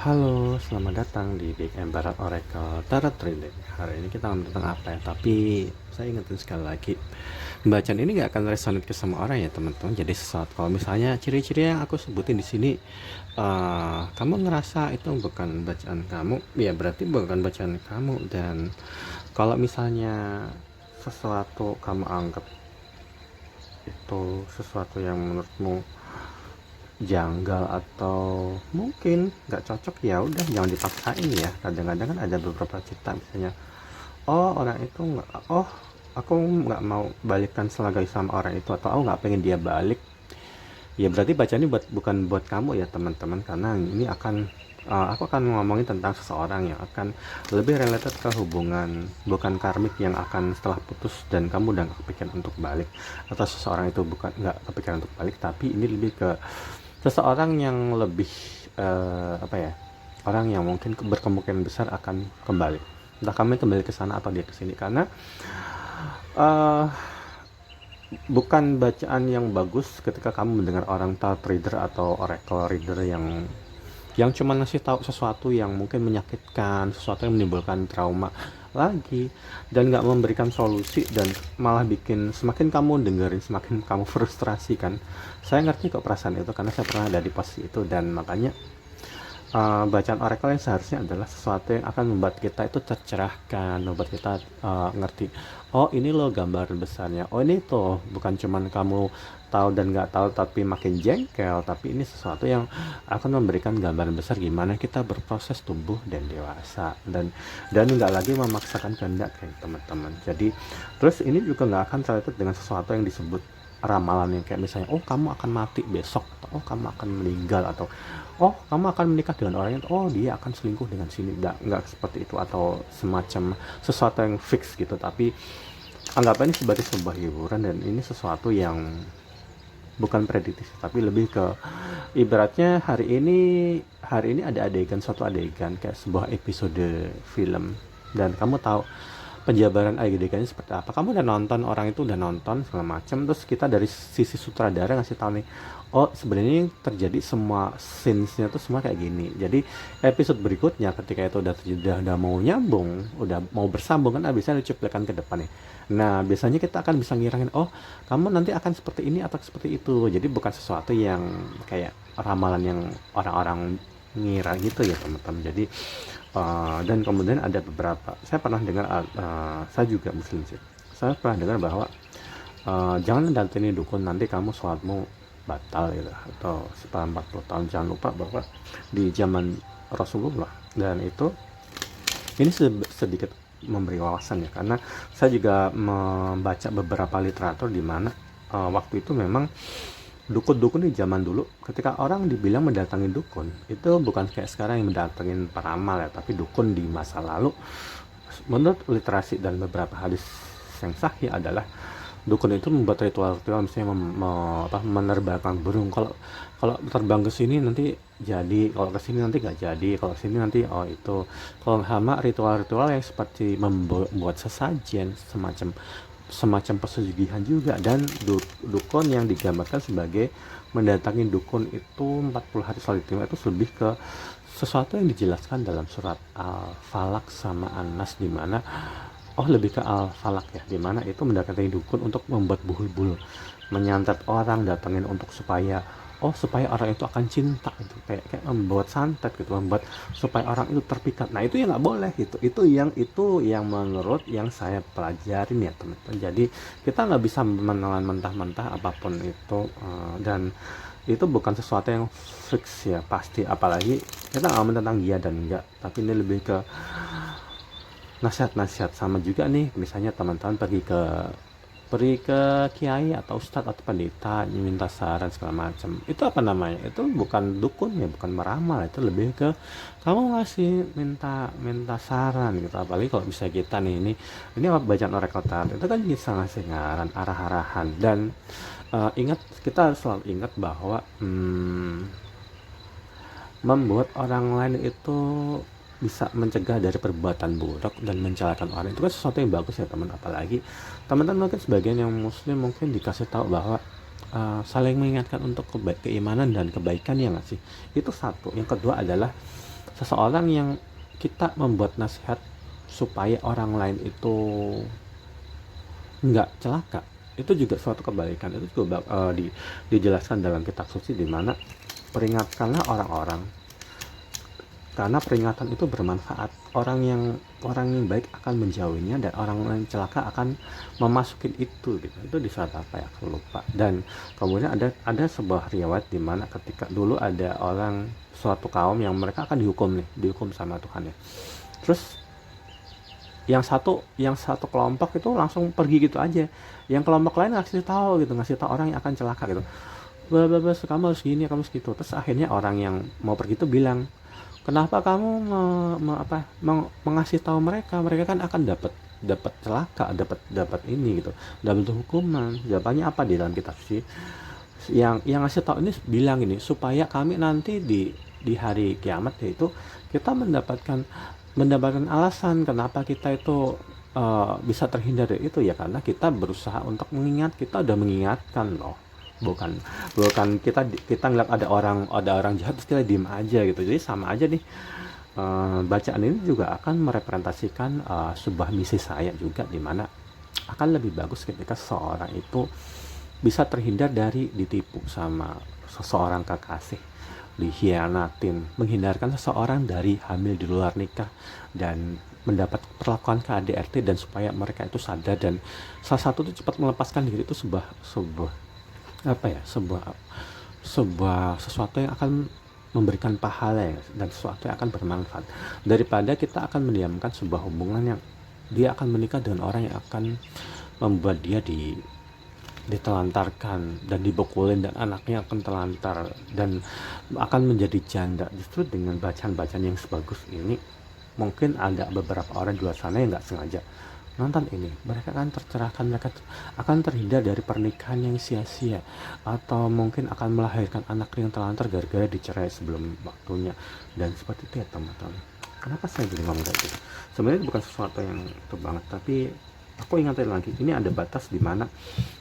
Halo, selamat datang di Big Emperor Oracle Tarot Reading. Hari ini kita akan tentang apa ya? Tapi saya ingetin sekali lagi, bacaan ini nggak akan resonate ke semua orang ya teman-teman. Jadi sesuatu kalau misalnya ciri-ciri yang aku sebutin di sini, kamu ngerasa itu bukan bacaan kamu, ya berarti bukan bacaan kamu. Dan kalau misalnya sesuatu kamu anggap itu sesuatu yang menurutmu janggal atau mungkin nggak cocok, ya udah jangan dipaksain ya. Kadang-kadang kan ada beberapa cerita misalnya, oh orang itu nggak, oh aku nggak mau balikan selagi sama orang itu, atau aku nggak pengen dia balik, ya berarti baca ini bukan buat kamu ya teman-teman. Karena ini akan aku akan ngomongin tentang seseorang yang akan lebih related ke hubungan, bukan karmik yang akan setelah putus dan kamu udah nggak kepikiran untuk balik, atau seseorang itu bukan nggak kepikiran untuk balik, tapi ini lebih ke seseorang yang lebih apa ya, orang yang mungkin berkemungkinan besar akan kembali, entah kamu kembali ke sana atau dia ke sini. Karena eh, bukan bacaan yang bagus ketika kamu mendengar orang tarot reader atau oracle reader yang cuma ngasih tahu sesuatu yang mungkin menyakitkan, sesuatu yang menimbulkan trauma lagi, dan nggak memberikan solusi, dan malah bikin semakin kamu dengerin semakin kamu frustrasi kan. Saya ngerti kok perasaan itu karena saya pernah ada di posisi itu. Dan makanya bacaan oracle yang seharusnya adalah sesuatu yang akan membuat kita itu tercerahkan, membuat kita ngerti, oh ini loh gambar besarnya, oh ini tuh bukan cuman kamu tahu dan nggak tahu tapi makin jengkel, tapi ini sesuatu yang akan memberikan gambaran besar gimana kita berproses tumbuh dan dewasa, dan nggak lagi memaksakan kehendak kayak teman-teman. Jadi terus ini juga nggak akan related dengan sesuatu yang disebut ramalan yang kayak misalnya, oh kamu akan mati besok, atau oh kamu akan meninggal, atau oh kamu akan menikah dengan orang itu, oh dia akan selingkuh dengan sini. Nggak seperti itu, atau semacam sesuatu yang fix gitu. Tapi anggap ini sebagai sebuah hiburan, dan ini sesuatu yang bukan prediktif, tapi lebih ke ibaratnya hari ini ada adegan, suatu adegan kayak sebuah episode film, dan kamu tahu penjabaran adegannya seperti apa. Kamu udah nonton, orang itu udah nonton segala macam, terus kita dari sisi sutradara ngasih tahu nih, oh sebenarnya yang terjadi semua scenes-nya tuh semua kayak gini. Jadi episode berikutnya ketika itu udah mau nyambung, udah mau bersambung kan, abisnya dicuplikan ke depan nih. Nah biasanya kita akan bisa ngirangin, oh kamu nanti akan seperti ini atau seperti itu. Jadi bukan sesuatu yang kayak ramalan yang orang-orang ngira gitu ya teman-teman. Jadi dan kemudian ada beberapa, saya pernah dengar, saya juga muslim sih, saya pernah dengar bahwa jangan datengin dukun, nanti kamu sholatmu batal gitu, atau setelah 40 tahun. Jangan lupa bahwa di zaman Rasulullah, dan itu ini sedikit memberi wawasan ya, karena saya juga membaca beberapa literatur di mana waktu itu memang dukun-dukun di zaman dulu, ketika orang dibilang mendatangi dukun, itu bukan kayak sekarang yang mendatangin paramal ya, tapi dukun di masa lalu menurut literasi dan beberapa hadis yang sahih adalah dukun itu membuat ritual-ritual, misalnya menerbangkan burung. Kalau kalau terbang ke sini nanti jadi, kalau ke sini nanti nggak jadi, kalau ke sini nanti oh itu. Kalau sama ritual-ritual yang seperti membuat sesajen, semacam semacam pesugihan juga. Dan dukun yang digambarkan sebagai mendatangi dukun itu 40 hari sholat Jumat, itu lebih ke sesuatu yang dijelaskan dalam surat Al-Falaq sama An-Nas, di mana oh lebih ke Al-Falaq ya, di mana itu mendatangi dukun untuk membuat bulbul, menyantet orang, datengin untuk supaya supaya orang itu akan cinta gitu, kayak membuat santet gitu, membuat supaya orang itu terpikat. Nah itu yang nggak boleh gitu, itu yang menurut yang saya pelajarin ya teman-teman. Jadi kita nggak bisa menelan mentah-mentah apapun itu, dan itu bukan sesuatu yang fix ya pasti, apalagi kita ngomong tentang iya dan enggak, tapi ini lebih ke nasihat-nasihat. Sama juga nih misalnya teman-teman pergi ke kiai atau ustadz atau pendeta minta saran segala macam, itu apa namanya, itu bukan dukun ya, bukan meramal, itu lebih ke kamu ngasih minta minta saran gitu. Apalagi kalau bisa kita nih, ini bacaan oracle tarot itu kan bisa ngasih ngaran, arah-arahan. Dan ingat, kita selalu ingat bahwa membuat orang lain itu bisa mencegah dari perbuatan buruk dan mencelakan orang, itu kan sesuatu yang bagus ya teman. Apalagi teman-teman mungkin sebagian yang muslim mungkin dikasih tahu bahwa saling mengingatkan untuk keimanan dan kebaikan, ya nggak sih. Itu satu. Yang kedua adalah seseorang yang kita membuat nasihat supaya orang lain itu nggak celaka, itu juga suatu kebaikan. Itu juga dijelaskan dalam kitab suci, di mana peringatkanlah orang-orang karena peringatan itu bermanfaat. Orang yang baik akan menjauhinya, dan orang yang celaka akan memasukin itu gitu. Itu di surat apa ya, aku lupa. Dan kemudian ada sebuah riwayat di mana ketika dulu ada orang, suatu kaum yang mereka akan dihukum sama Tuhan ya. Terus yang satu kelompok itu langsung pergi gitu aja, yang kelompok lain ngasih tahu orang yang akan celaka gitu, bla bla bla, kamu harus gini, kamu harus gitu. Terus akhirnya orang yang mau pergi itu bilang, kenapa kamu mengasih tahu mereka, mereka kan akan dapat celaka, dapat ini gitu, dapat hukuman. Jawabannya apa di dalam kitab suci? Yang ngasih tahu ini bilang ini, supaya kami nanti di hari kiamat, yaitu kita mendapatkan alasan kenapa kita itu bisa terhindar dari itu ya, karena kita berusaha untuk kita udah mengingatkan loh. Bukan kita ngeliat ada orang jahat terus kita diem aja gitu. Jadi sama aja nih, bacaan ini juga akan merepresentasikan sebuah misi saya juga, dimana akan lebih bagus ketika seseorang itu bisa terhindar dari ditipu sama seseorang kekasih, dikhianatin, menghindarkan seseorang dari hamil di luar nikah, dan mendapat perlakuan KDRT, dan supaya mereka itu sadar, dan salah satu itu cepat melepaskan diri. Itu sebuah apa ya, sebuah sesuatu yang akan memberikan pahala ya, dan sesuatu yang akan bermanfaat, daripada kita akan mendiamkan sebuah hubungan yang dia akan menikah dengan orang yang akan membuat dia ditelantarkan dan dibekulin, dan anaknya akan telantar dan akan menjadi janda. Justru dengan bacaan-bacaan yang sebagus ini, mungkin ada beberapa orang di luar sana yang nggak sengaja nonton ini, mereka akan tercerahkan, mereka akan terhindar dari pernikahan yang sia-sia, atau mungkin akan melahirkan anak yang telantar gara-gara dicerai sebelum waktunya. Dan seperti itu ya teman-teman. Kenapa saya jadi ngomong kayak gitu? Sebenarnya itu bukan sesuatu yang itu banget, tapi aku ingatin lagi, ini ada batas di mana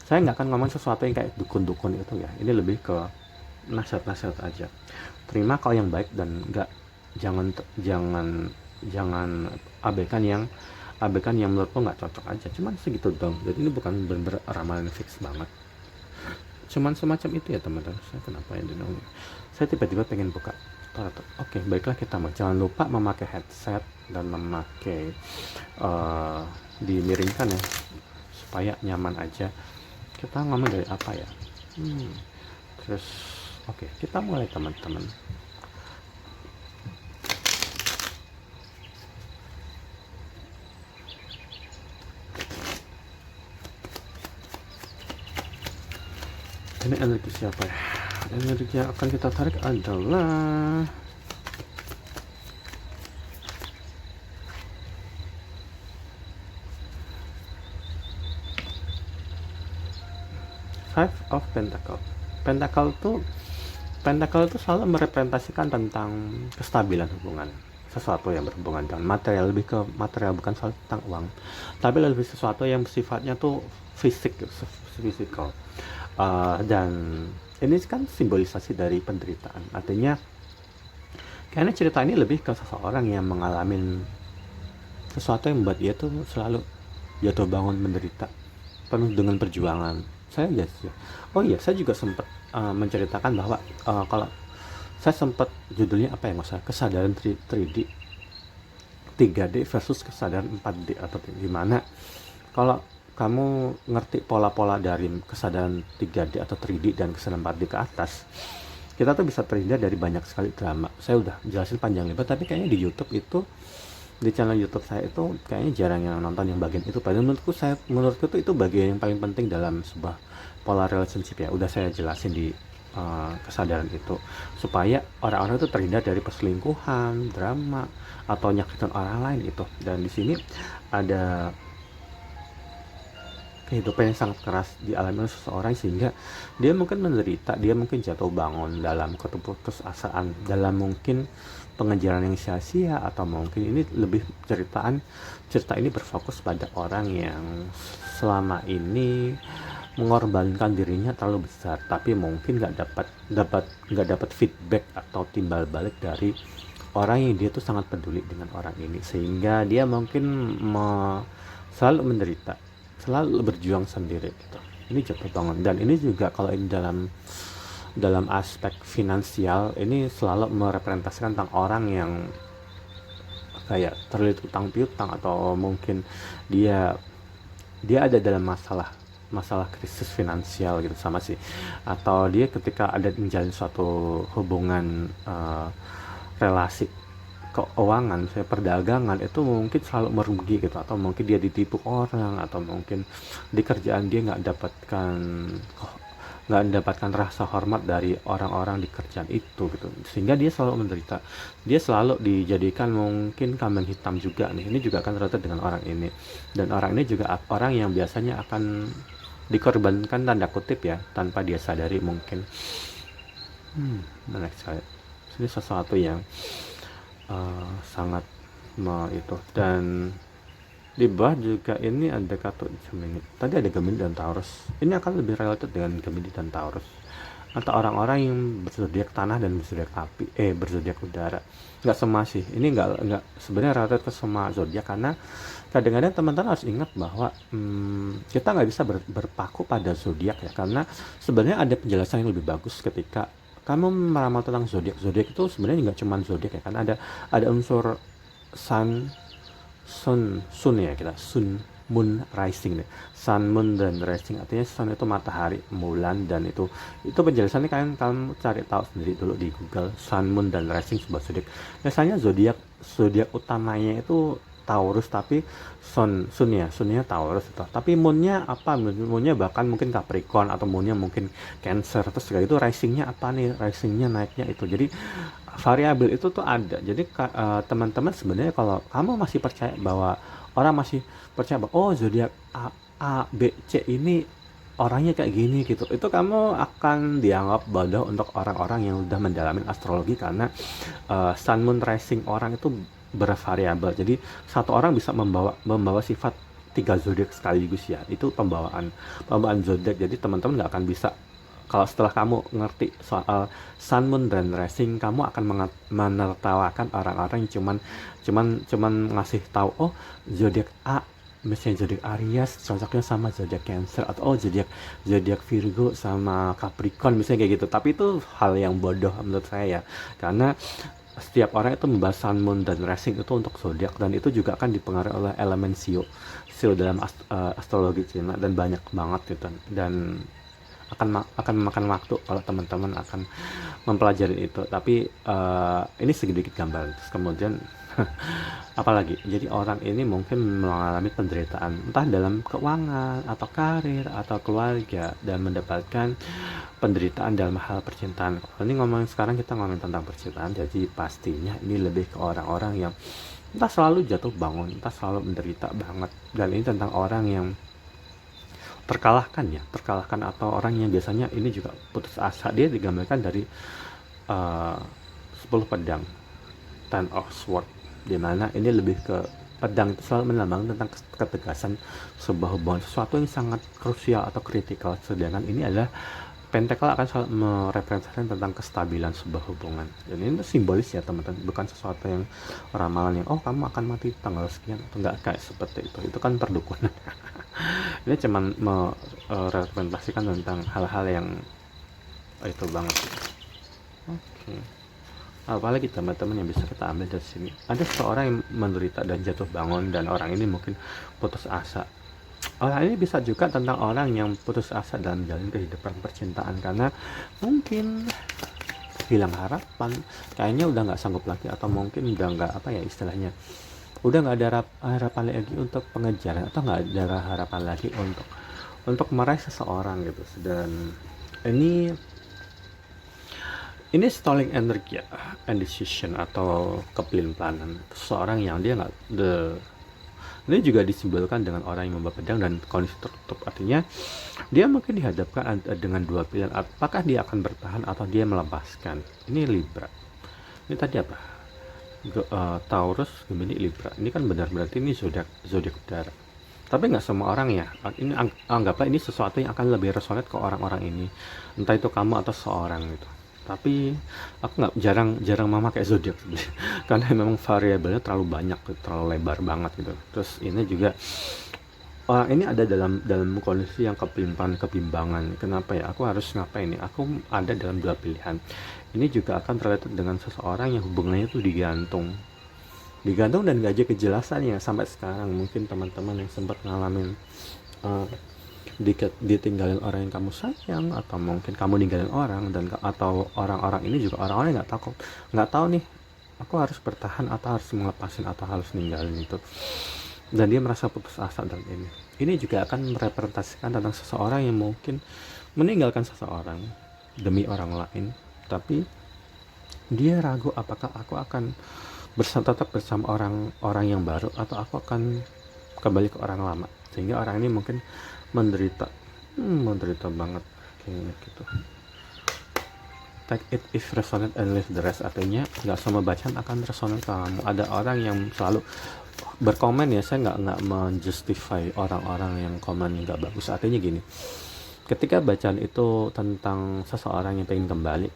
saya nggak akan ngomong sesuatu yang kayak dukun-dukun itu ya. Ini lebih ke nasihat-nasihat aja. Terima kalau yang baik, dan jangan abaikan yang menurutku nggak cocok aja. Cuman segitu dong. Jadi ini bukan bener-bener ramalan fix banget, cuman semacam itu ya teman-teman. Saya kenapa ya saya tiba-tiba pengen buka Taratur. Oke, baiklah, kita jangan lupa memakai headset dan memakai dimiringkan ya, supaya nyaman aja. Kita ngomong dari apa ya, terus oke, kita mulai teman-teman. Ini energi siapa ya? Energi yang akan kita tarik adalah Five of Pentacle. Pentacle itu selalu merepresentasikan tentang kestabilan hubungan, sesuatu yang berhubungan dengan material, lebih ke material, bukan selalu tentang uang, tapi lebih sesuatu yang sifatnya tuh physical. Dan ini kan simbolisasi dari penderitaan. Artinya kayaknya cerita ini lebih ke seseorang yang mengalami sesuatu yang membuat dia tuh selalu jatuh bangun, menderita, penuh dengan perjuangan. Saya juga sempat menceritakan bahwa kalau saya sempat, judulnya apa ya masalah, kesadaran 3D versus kesadaran 4D, atau gimana. Kalau kamu ngerti pola-pola dari kesadaran 3D atau 3D dan kesadaran 4D ke atas, kita tuh bisa terhindar dari banyak sekali drama. Saya udah jelasin panjang lebar, tapi kayaknya di YouTube itu, di channel YouTube saya itu kayaknya jarang yang nonton yang bagian itu. Padahal menurutku itu bagian yang paling penting dalam sebuah pola relationship ya. Udah saya jelasin di kesadaran itu, supaya orang-orang itu terhindar dari perselingkuhan, drama, atau nyakitin orang lain itu. Dan di sini ada kehidupan yang sangat keras dialami oleh seseorang, sehingga dia mungkin menderita, dia mungkin jatuh bangun dalam keputusasaan, dalam mungkin pengejaran yang sia-sia, atau mungkin ini lebih cerita ini berfokus pada orang yang selama ini mengorbankan dirinya terlalu besar, tapi mungkin nggak dapat feedback atau timbal balik dari orang yang dia tuh sangat peduli dengan orang ini, sehingga dia mungkin selalu menderita, selalu berjuang sendiri gitu. Ini jatuh bangun, dan ini juga kalau ini dalam aspek finansial, ini selalu merepresentasikan tentang orang yang kayak terlilit utang piutang, atau mungkin dia dia ada dalam masalah krisis finansial gitu sama sih, atau dia ketika ada menjalin suatu hubungan, relasi keuangan, saya perdagangan, itu mungkin selalu merugi gitu, atau mungkin dia ditipu orang, atau mungkin di kerjaan dia nggak mendapatkan rasa hormat dari orang-orang di kerjaan itu gitu, sehingga dia selalu menderita, dia selalu dijadikan mungkin kambing hitam juga nih. Ini juga akan terjadi dengan orang ini, dan orang ini juga orang yang biasanya akan dikorbankan tanda kutip ya, tanpa dia sadari mungkin. Menarik sekali. Ini sesuatu yang sangat itu. Dan di bawah juga ini ada kartu Gemini. Tadi ada Gemini dan Taurus. Ini akan lebih related dengan Gemini dan Taurus, atau orang-orang yang berzodiak tanah dan berzodiak api, berzodiak udara. Nggak semua sih. Ini nggak sebenarnya related ke semua zodiak, karena kadang-kadang teman-teman harus ingat bahwa kita nggak bisa berpaku pada zodiak ya, karena sebenarnya ada penjelasan yang lebih bagus ketika kamu meramal tentang zodiak. Zodiak itu sebenarnya nggak cuma zodiak ya, karena ada unsur sun, sun ya, kita sun, moon, rising nih. Sun, moon, dan rising, artinya sun itu matahari, bulan, dan itu penjelasannya kamu cari tahu sendiri dulu di Google. Sun, moon, dan rising sebuah zodiak. Biasanya zodiak utamanya itu Taurus, tapi sunnya Taurus itu. Tapi moonnya apa? Moonnya bahkan mungkin Capricorn, atau moonnya mungkin Cancer. Terus juga itu risingnya apa nih? Risingnya naiknya itu. Jadi variabel itu tuh ada. Jadi teman-teman sebenarnya kalau kamu masih percaya bahwa orang masih percaya bahwa zodiak A B C ini orangnya kayak gini gitu, itu kamu akan dianggap bodoh untuk orang-orang yang udah mendalami astrologi, karena sun, moon, rising orang itu bervariabel. Jadi satu orang bisa membawa sifat 3 zodiak sekaligus ya. Itu pembawaan zodiak. Jadi teman-teman nggak akan bisa, kalau setelah kamu ngerti soal sun, moon, dan rising, kamu akan menertawakan orang-orang yang cuman ngasih tahu, zodiak A, misalnya zodiak Aries cocoknya sama zodiak Cancer, atau zodiak Virgo sama Capricorn misalnya kayak gitu. Tapi itu hal yang bodoh menurut saya ya, karena setiap orang itu membahas sun, moon, dan rising itu untuk zodiak, dan itu juga akan dipengaruhi oleh elemen Sio dalam astrologi Cina, dan banyak banget gitu. Dan akan memakan waktu kalau teman-teman akan mempelajari itu. Tapi ini sedikit gambar. Terus kemudian apalagi, jadi orang ini mungkin mengalami penderitaan entah dalam keuangan, atau karir, atau keluarga, dan mendapatkan penderitaan dalam hal percintaan. Kalau ini sekarang kita ngomongin tentang percintaan, jadi pastinya ini lebih ke orang-orang yang entah selalu jatuh bangun, entah selalu menderita banget. Dan ini tentang orang yang terkalahkan, atau orang yang biasanya ini juga putus asa. Dia digambarkan dari 10 pedang, 10 of sword, dimana ini lebih ke pedang itu selalu melambangkan tentang ketegasan sebuah hubungan, sesuatu yang sangat krusial atau kritikal. Sedangkan ini adalah pentakel, akan selalu merepresentasikan tentang kestabilan sebuah hubungan. Dan ini simbolis ya teman-teman, bukan sesuatu yang ramalan yang kamu akan mati tanggal sekian, atau enggak kayak seperti itu kan perdukun. Ini cuman merepresentasikan tentang hal-hal yang itu banget. Oke. Apalagi teman-teman yang bisa kita ambil dari sini, ada seseorang yang menderita dan jatuh bangun, dan orang ini mungkin putus asa. Orang ini bisa juga tentang orang yang putus asa dalam menjalani kehidupan percintaan, karena mungkin hilang harapan, kayaknya udah nggak sanggup lagi, atau mungkin udah nggak istilahnya, udah nggak ada harapan lagi untuk pengejaran, atau nggak ada harapan lagi untuk meraih seseorang gitu. Dan ini stalling energi ya, indecision, atau kepelin-pelanan seseorang yang dia nggak ini juga disimbolkan dengan orang yang membawa pedang dan kondisi tertutup. Artinya dia mungkin dihadapkan dengan dua pilihan, apakah dia akan bertahan atau dia melepaskan. Ini Libra. Ini tadi apa? Taurus, Gemini, Libra. Ini kan benar-benar ini zodiak udara. Tapi nggak semua orang ya. Ini anggaplah ini sesuatu yang akan lebih resonate ke orang-orang ini. Entah itu kamu atau seorang gitu. Tapi aku nggak jarang memakai zodiak sebenarnya karena memang variabelnya terlalu banyak, terlalu lebar banget gitu. Terus ini juga orang ini ada dalam kondisi yang kebimbangan. Kenapa ya? Aku harus ngapain nih? Aku ada dalam dua pilihan. Ini juga akan related dengan seseorang yang hubungannya itu digantung dan gak ada kejelasannya sampai sekarang. Mungkin teman-teman yang sempat ngalamin uh, ditinggalin orang yang kamu sayang, atau mungkin kamu ninggalin orang, dan atau orang-orang ini juga orang-orang yang nggak tahu nih, aku harus bertahan atau harus melepasin atau harus ninggalin itu, dan dia merasa putus asa. Dan ini juga akan merepresentasikan tentang seseorang yang mungkin meninggalkan seseorang demi orang lain, tapi dia ragu apakah aku akan tetap bersama orang-orang yang baru atau aku akan kembali ke orang lama, sehingga orang ini mungkin menderita banget kayak gitu. Take it if resonate and leave the rest, artinya nggak semua bacaan akan resonate kamu. Ada orang yang selalu berkomen ya, saya nggak menjustify orang-orang yang komen nggak bagus. Artinya gini, ketika bacaan itu tentang seseorang yang pengen kembali,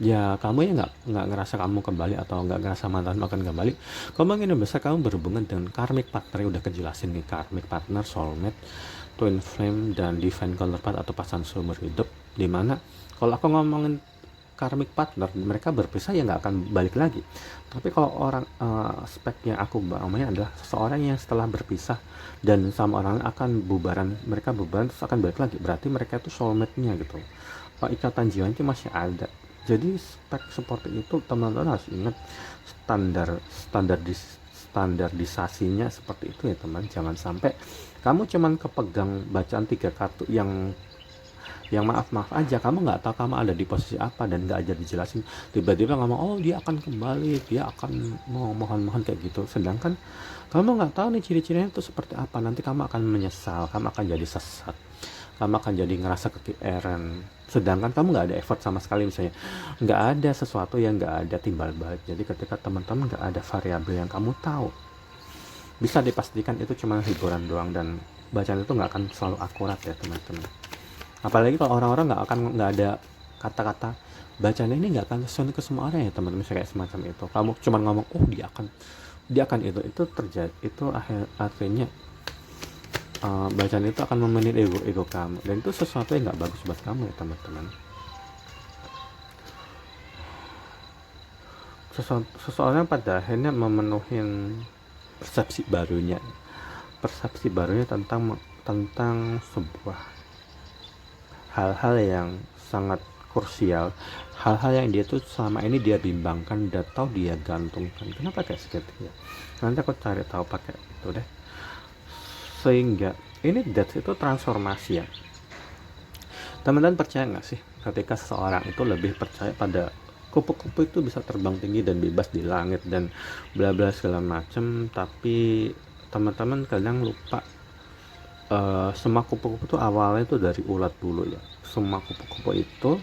ya kamu ya nggak ngerasa kamu kembali atau nggak ngerasa mantan akan kembali. Kemungkinan besar kamu berhubungan dengan karmic partner yang udah kejelasin nih, karmic partner, soulmate, twin flame, dan divine counterpart atau pasangan seumur hidup. Dimana kalau aku ngomongin karmic partner, mereka berpisah ya nggak akan balik lagi. Tapi kalau orang speknya aku ngomongnya adalah seseorang yang setelah berpisah dan sama orang akan mereka bubaran terus akan balik lagi, berarti mereka itu soulmate-nya gitu. Kalau ikatan jiwanya itu masih ada. Jadi spek seperti itu teman-teman harus ingat, standarisasinya seperti itu ya teman. Jangan sampai kamu cuman kepegang bacaan 3 kartu yang maaf aja, kamu nggak tahu kamu ada di posisi apa dan nggak aja dijelasin, tiba-tiba ngomong oh dia akan kembali, dia akan mau mohon kayak gitu, sedangkan kamu nggak tahu nih ciri-cirinya itu seperti apa. Nanti kamu akan menyesal, kamu akan jadi sesat, kamu akan jadi ngerasa kegeeran, sedangkan kamu nggak ada effort sama sekali. Misalnya nggak ada sesuatu yang nggak ada timbal balik. Jadi ketika teman-teman nggak ada variabel yang kamu tahu, bisa dipastikan itu cuma hiburan doang, dan bacaan itu nggak akan selalu akurat ya teman-teman. Apalagi kalau orang-orang nggak ada kata-kata bacaan ini nggak akan sesuai ke semua orang ya teman-teman. Kayak semacam itu, kamu cuma ngomong oh dia akan itu terjadi, itu akhirnya bacaan itu akan memainin ego kamu, dan itu sesuatu yang nggak bagus buat kamu ya teman-teman. Seseorang pada akhirnya memenuhi persepsi barunya tentang sebuah hal-hal yang sangat krusial, hal-hal yang dia tuh selama ini dia bimbangkan dan tahu dia gantungkan. Kenapa kayak segitu ya? Nanti aku cari tahu pakai itu deh. Sehingga ini death itu transformasi ya. Teman-teman percaya nggak sih ketika seseorang itu lebih percaya pada kupu-kupu itu bisa terbang tinggi dan bebas di langit dan bla bla segala macem, tapi teman-teman kadang lupa semua kupu-kupu itu awalnya itu dari ulat dulu ya. Semua kupu-kupu itu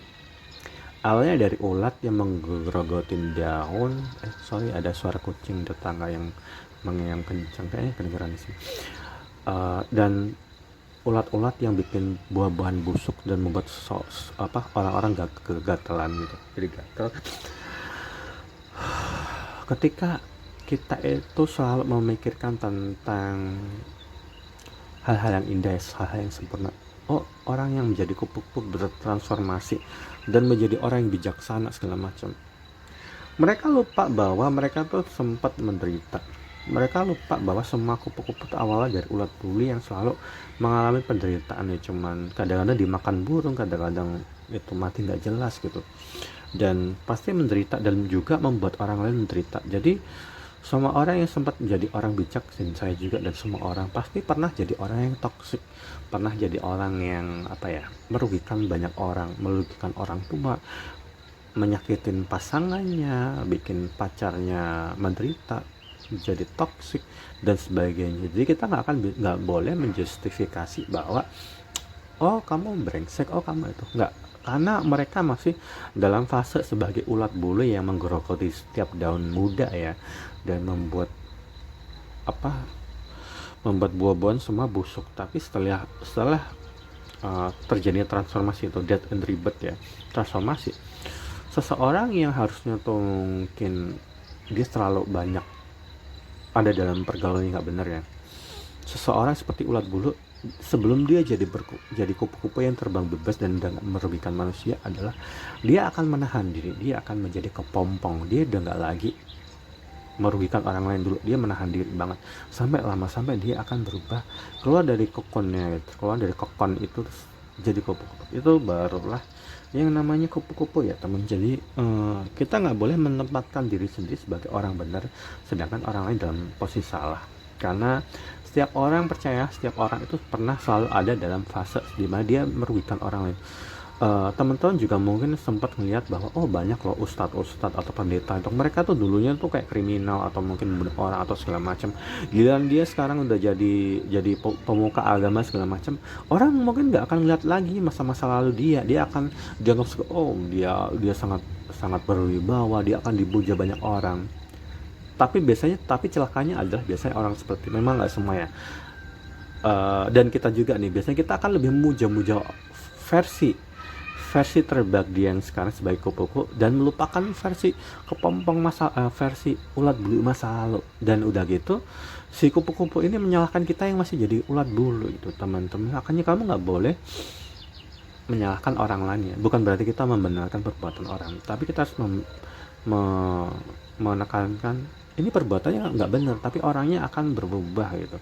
awalnya dari ulat yang menggerogotin daun. Ada suara kucing tetangga yang mengeong kencang, kayaknya kedengeran sih. Dan ulat-ulat yang bikin buah-buahan busuk dan membuat orang-orang kegatelan gitu. Jadi gatel. Ketika kita itu selalu memikirkan tentang hal-hal yang indah, hal-hal yang sempurna, orang yang menjadi kupu-kupu bertransformasi dan menjadi orang yang bijaksana segala macam, mereka lupa bahwa mereka tuh sempat menderita. Mereka lupa bahwa semua kupu-kupu itu awalnya dari ulat bulu yang selalu mengalami penderitaan ya, cuman kadang-kadang dimakan burung, kadang-kadang itu mati nggak jelas gitu, dan pasti menderita dan juga membuat orang lain menderita. Jadi semua orang yang sempat menjadi orang bijak, dan saya juga, dan semua orang pasti pernah jadi orang yang toksik, pernah jadi orang yang merugikan banyak orang, merugikan orang tua, menyakitin pasangannya, bikin pacarnya menderita, jadi toksik dan sebagainya. Jadi kita nggak boleh menjustifikasi bahwa oh kamu brengsek, oh kamu itu nggak, karena mereka masih dalam fase sebagai ulat bulu yang menggerogoti setiap daun muda ya, dan membuat buah-buahan semua busuk. Tapi setelah terjadinya transformasi itu, death and rebirth ya, transformasi, Seseorang yang harusnya tuh mungkin dia terlalu banyak ada dalam pergaulan yang nggak benar ya. Seseorang seperti ulat bulu, sebelum dia jadi kupu-kupu yang terbang bebas dan udah nggak merugikan manusia, adalah dia akan menahan diri, dia akan menjadi kepompong, dia udah nggak lagi merugikan orang lain dulu, dia menahan diri banget sampai lama, sampai dia akan berubah, keluar dari kokonnya gitu, keluar dari kokon itu terus jadi kupu-kupu. Itu barulah yang namanya kupu-kupu ya teman. Jadi kita nggak boleh menempatkan diri sendiri sebagai orang benar sedangkan orang lain dalam posisi salah, karena setiap orang percaya setiap orang itu pernah selalu ada dalam fase di mana dia merugikan orang lain. Teman-teman juga mungkin sempat melihat bahwa oh banyak loh ustadz-ustadz atau pendeta untuk mereka tuh dulunya tuh kayak kriminal atau mungkin bunuh orang atau segala macam. Giliran dia sekarang udah jadi pemuka agama segala macam, orang mungkin nggak akan lihat lagi masa-masa lalu dia akan dianggap oh dia sangat sangat berwibawa, dia akan dipuja banyak orang. Tapi celakanya adalah biasanya orang seperti, memang nggak semua ya. Dan kita juga nih biasanya kita akan lebih memuja-muja versi versi terbaik dia yang sekarang sebagai kupu-kupu dan melupakan versi ulat bulu masa lalu. Dan udah gitu si kupu-kupu ini menyalahkan kita yang masih jadi ulat bulu itu teman-teman. Makanya kamu nggak boleh menyalahkan orang lain ya. Bukan berarti kita membenarkan perbuatan orang, tapi kita harus menekankan ini perbuatannya nggak benar, tapi orangnya akan berubah gitu.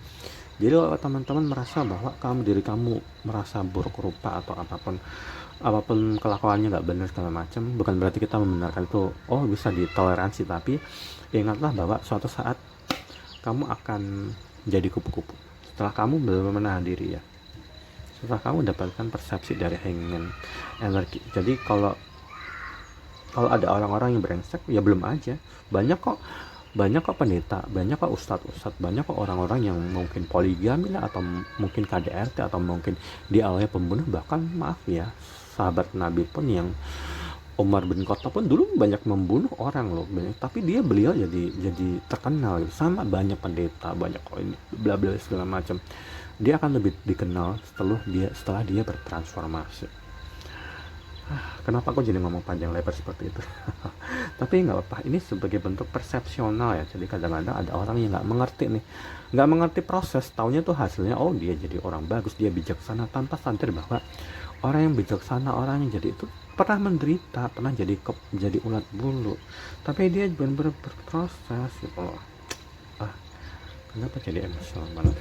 Jadi kalau teman-teman merasa bahwa diri kamu merasa buruk rupa atau apapun kelakuannya nggak benar segala macam, bukan berarti kita membenarkan itu bisa ditoleransi, tapi ingatlah bahwa suatu saat kamu akan jadi kupu-kupu setelah kamu belum menahan diri ya, setelah kamu dapatkan persepsi dari hangman energi. Jadi kalau ada orang-orang yang brengsek ya belum aja, banyak kok pendeta, banyak kok ustadz, banyak kok orang-orang yang mungkin poligami lah, atau mungkin KDRT, atau mungkin di awalnya pembunuh. Bahkan maaf ya, sahabat Nabi pun yang Umar bin Khattab pun dulu banyak membunuh orang loh, tapi beliau jadi terkenal gitu. Sama banyak pendeta, banyak bla bla segala macam, dia akan lebih dikenal setelah dia bertransformasi. Kenapa aku jadi ngomong panjang lebar seperti itu? Tapi nggak apa-apa, ini sebagai bentuk persepsional ya. Jadi kadang-kadang ada orang yang nggak mengerti proses, taunya tuh hasilnya dia jadi orang bagus, dia bijaksana, tanpa sadar bahwa orang yang bijaksana, orang yang jadi itu pernah menderita, pernah jadi ulat bulu, tapi dia benar-benar berproses gitu loh. Kenapa jadi emosional banget?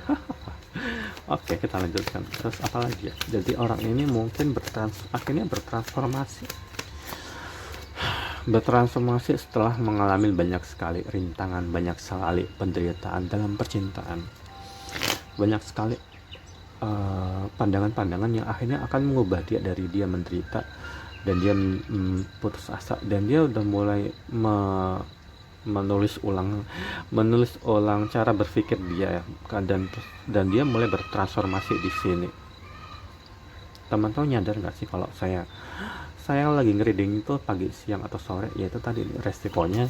Oke, kita lanjutkan. Terus apa lagi ya? Jadi orang ini mungkin akhirnya bertransformasi setelah mengalami banyak sekali rintangan, banyak sekali penderitaan dalam percintaan, banyak sekali pandangan-pandangan yang akhirnya akan mengubah dia dari dia menderita dan dia putus asa, dan dia udah mulai menulis ulang cara berpikir dia ya, dan dia mulai bertransformasi di sini. Teman-teman nyadar nggak sih kalau saya lagi ngereading itu pagi, siang, atau sore, yaitu tadi resikonya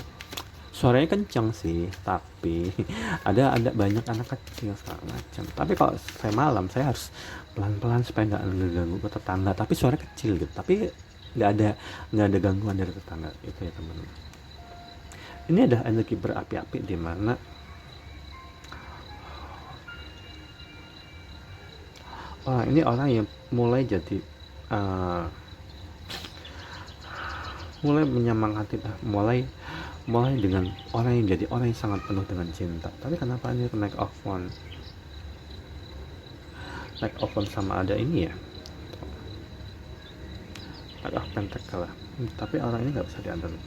suaranya kencang sih, tapi ada banyak anak kecil segala macam. Tapi kalau saya malam, saya harus pelan-pelan supaya nggak ngeganggu ke tetangga, tapi suara kecil gitu, tapi nggak ada gangguan dari tetangga itu ya teman-teman. Ini ada energi berapi-api di mana ini orang yang mulai jadi mulai menyemangati, mulai dengan orang yang jadi orang yang sangat penuh dengan cinta. Tapi kenapa ini Knight of Wands sama ada ini ya, Knight of Pentacle lah. Tapi orang ini nggak bisa diandalkan.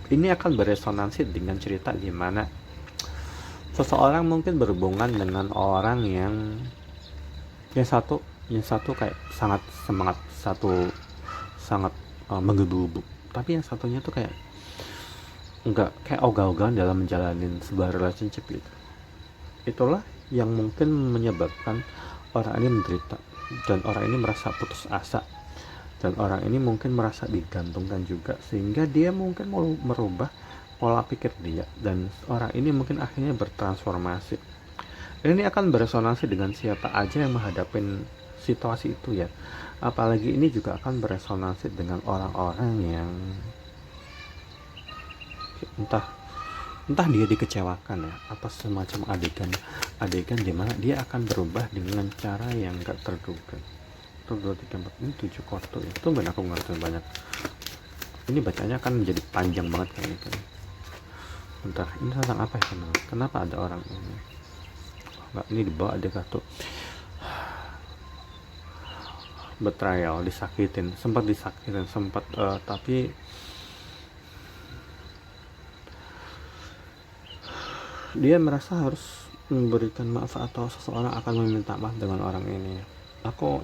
Ini akan beresonansi dengan cerita di mana seseorang mungkin berhubungan dengan orang yang satu kayak sangat semangat, sangat menggebu-gebu, tapi yang satunya tuh kayak enggak, kayak ogah-ogahan dalam menjalani sebuah relationship gitu. Itulah yang mungkin menyebabkan orang ini menderita, dan orang ini merasa putus asa, dan orang ini mungkin merasa digantungkan juga, sehingga dia mungkin mau merubah pola pikir dia, dan orang ini mungkin akhirnya bertransformasi. Ini akan beresonansi dengan siapa aja yang menghadapin situasi itu ya. Apalagi ini juga akan beresonansi dengan orang-orang yang entah entah dia dikecewakan ya, apa semacam adegan dimana dia akan berubah dengan cara yang gak terduga. Itu 2, 3, 4, ini 7 kartu ya. Itu benar aku ngertiin banyak. Ini bacanya kan menjadi panjang banget kayaknya kan. Entah ini tentang apa ya teman? Kenapa ada orang ini? Enggak, ini dibawa ada kartu betrayal, disakitin, sempat tapi dia merasa harus memberikan maaf atau seseorang akan meminta maaf dengan orang ini.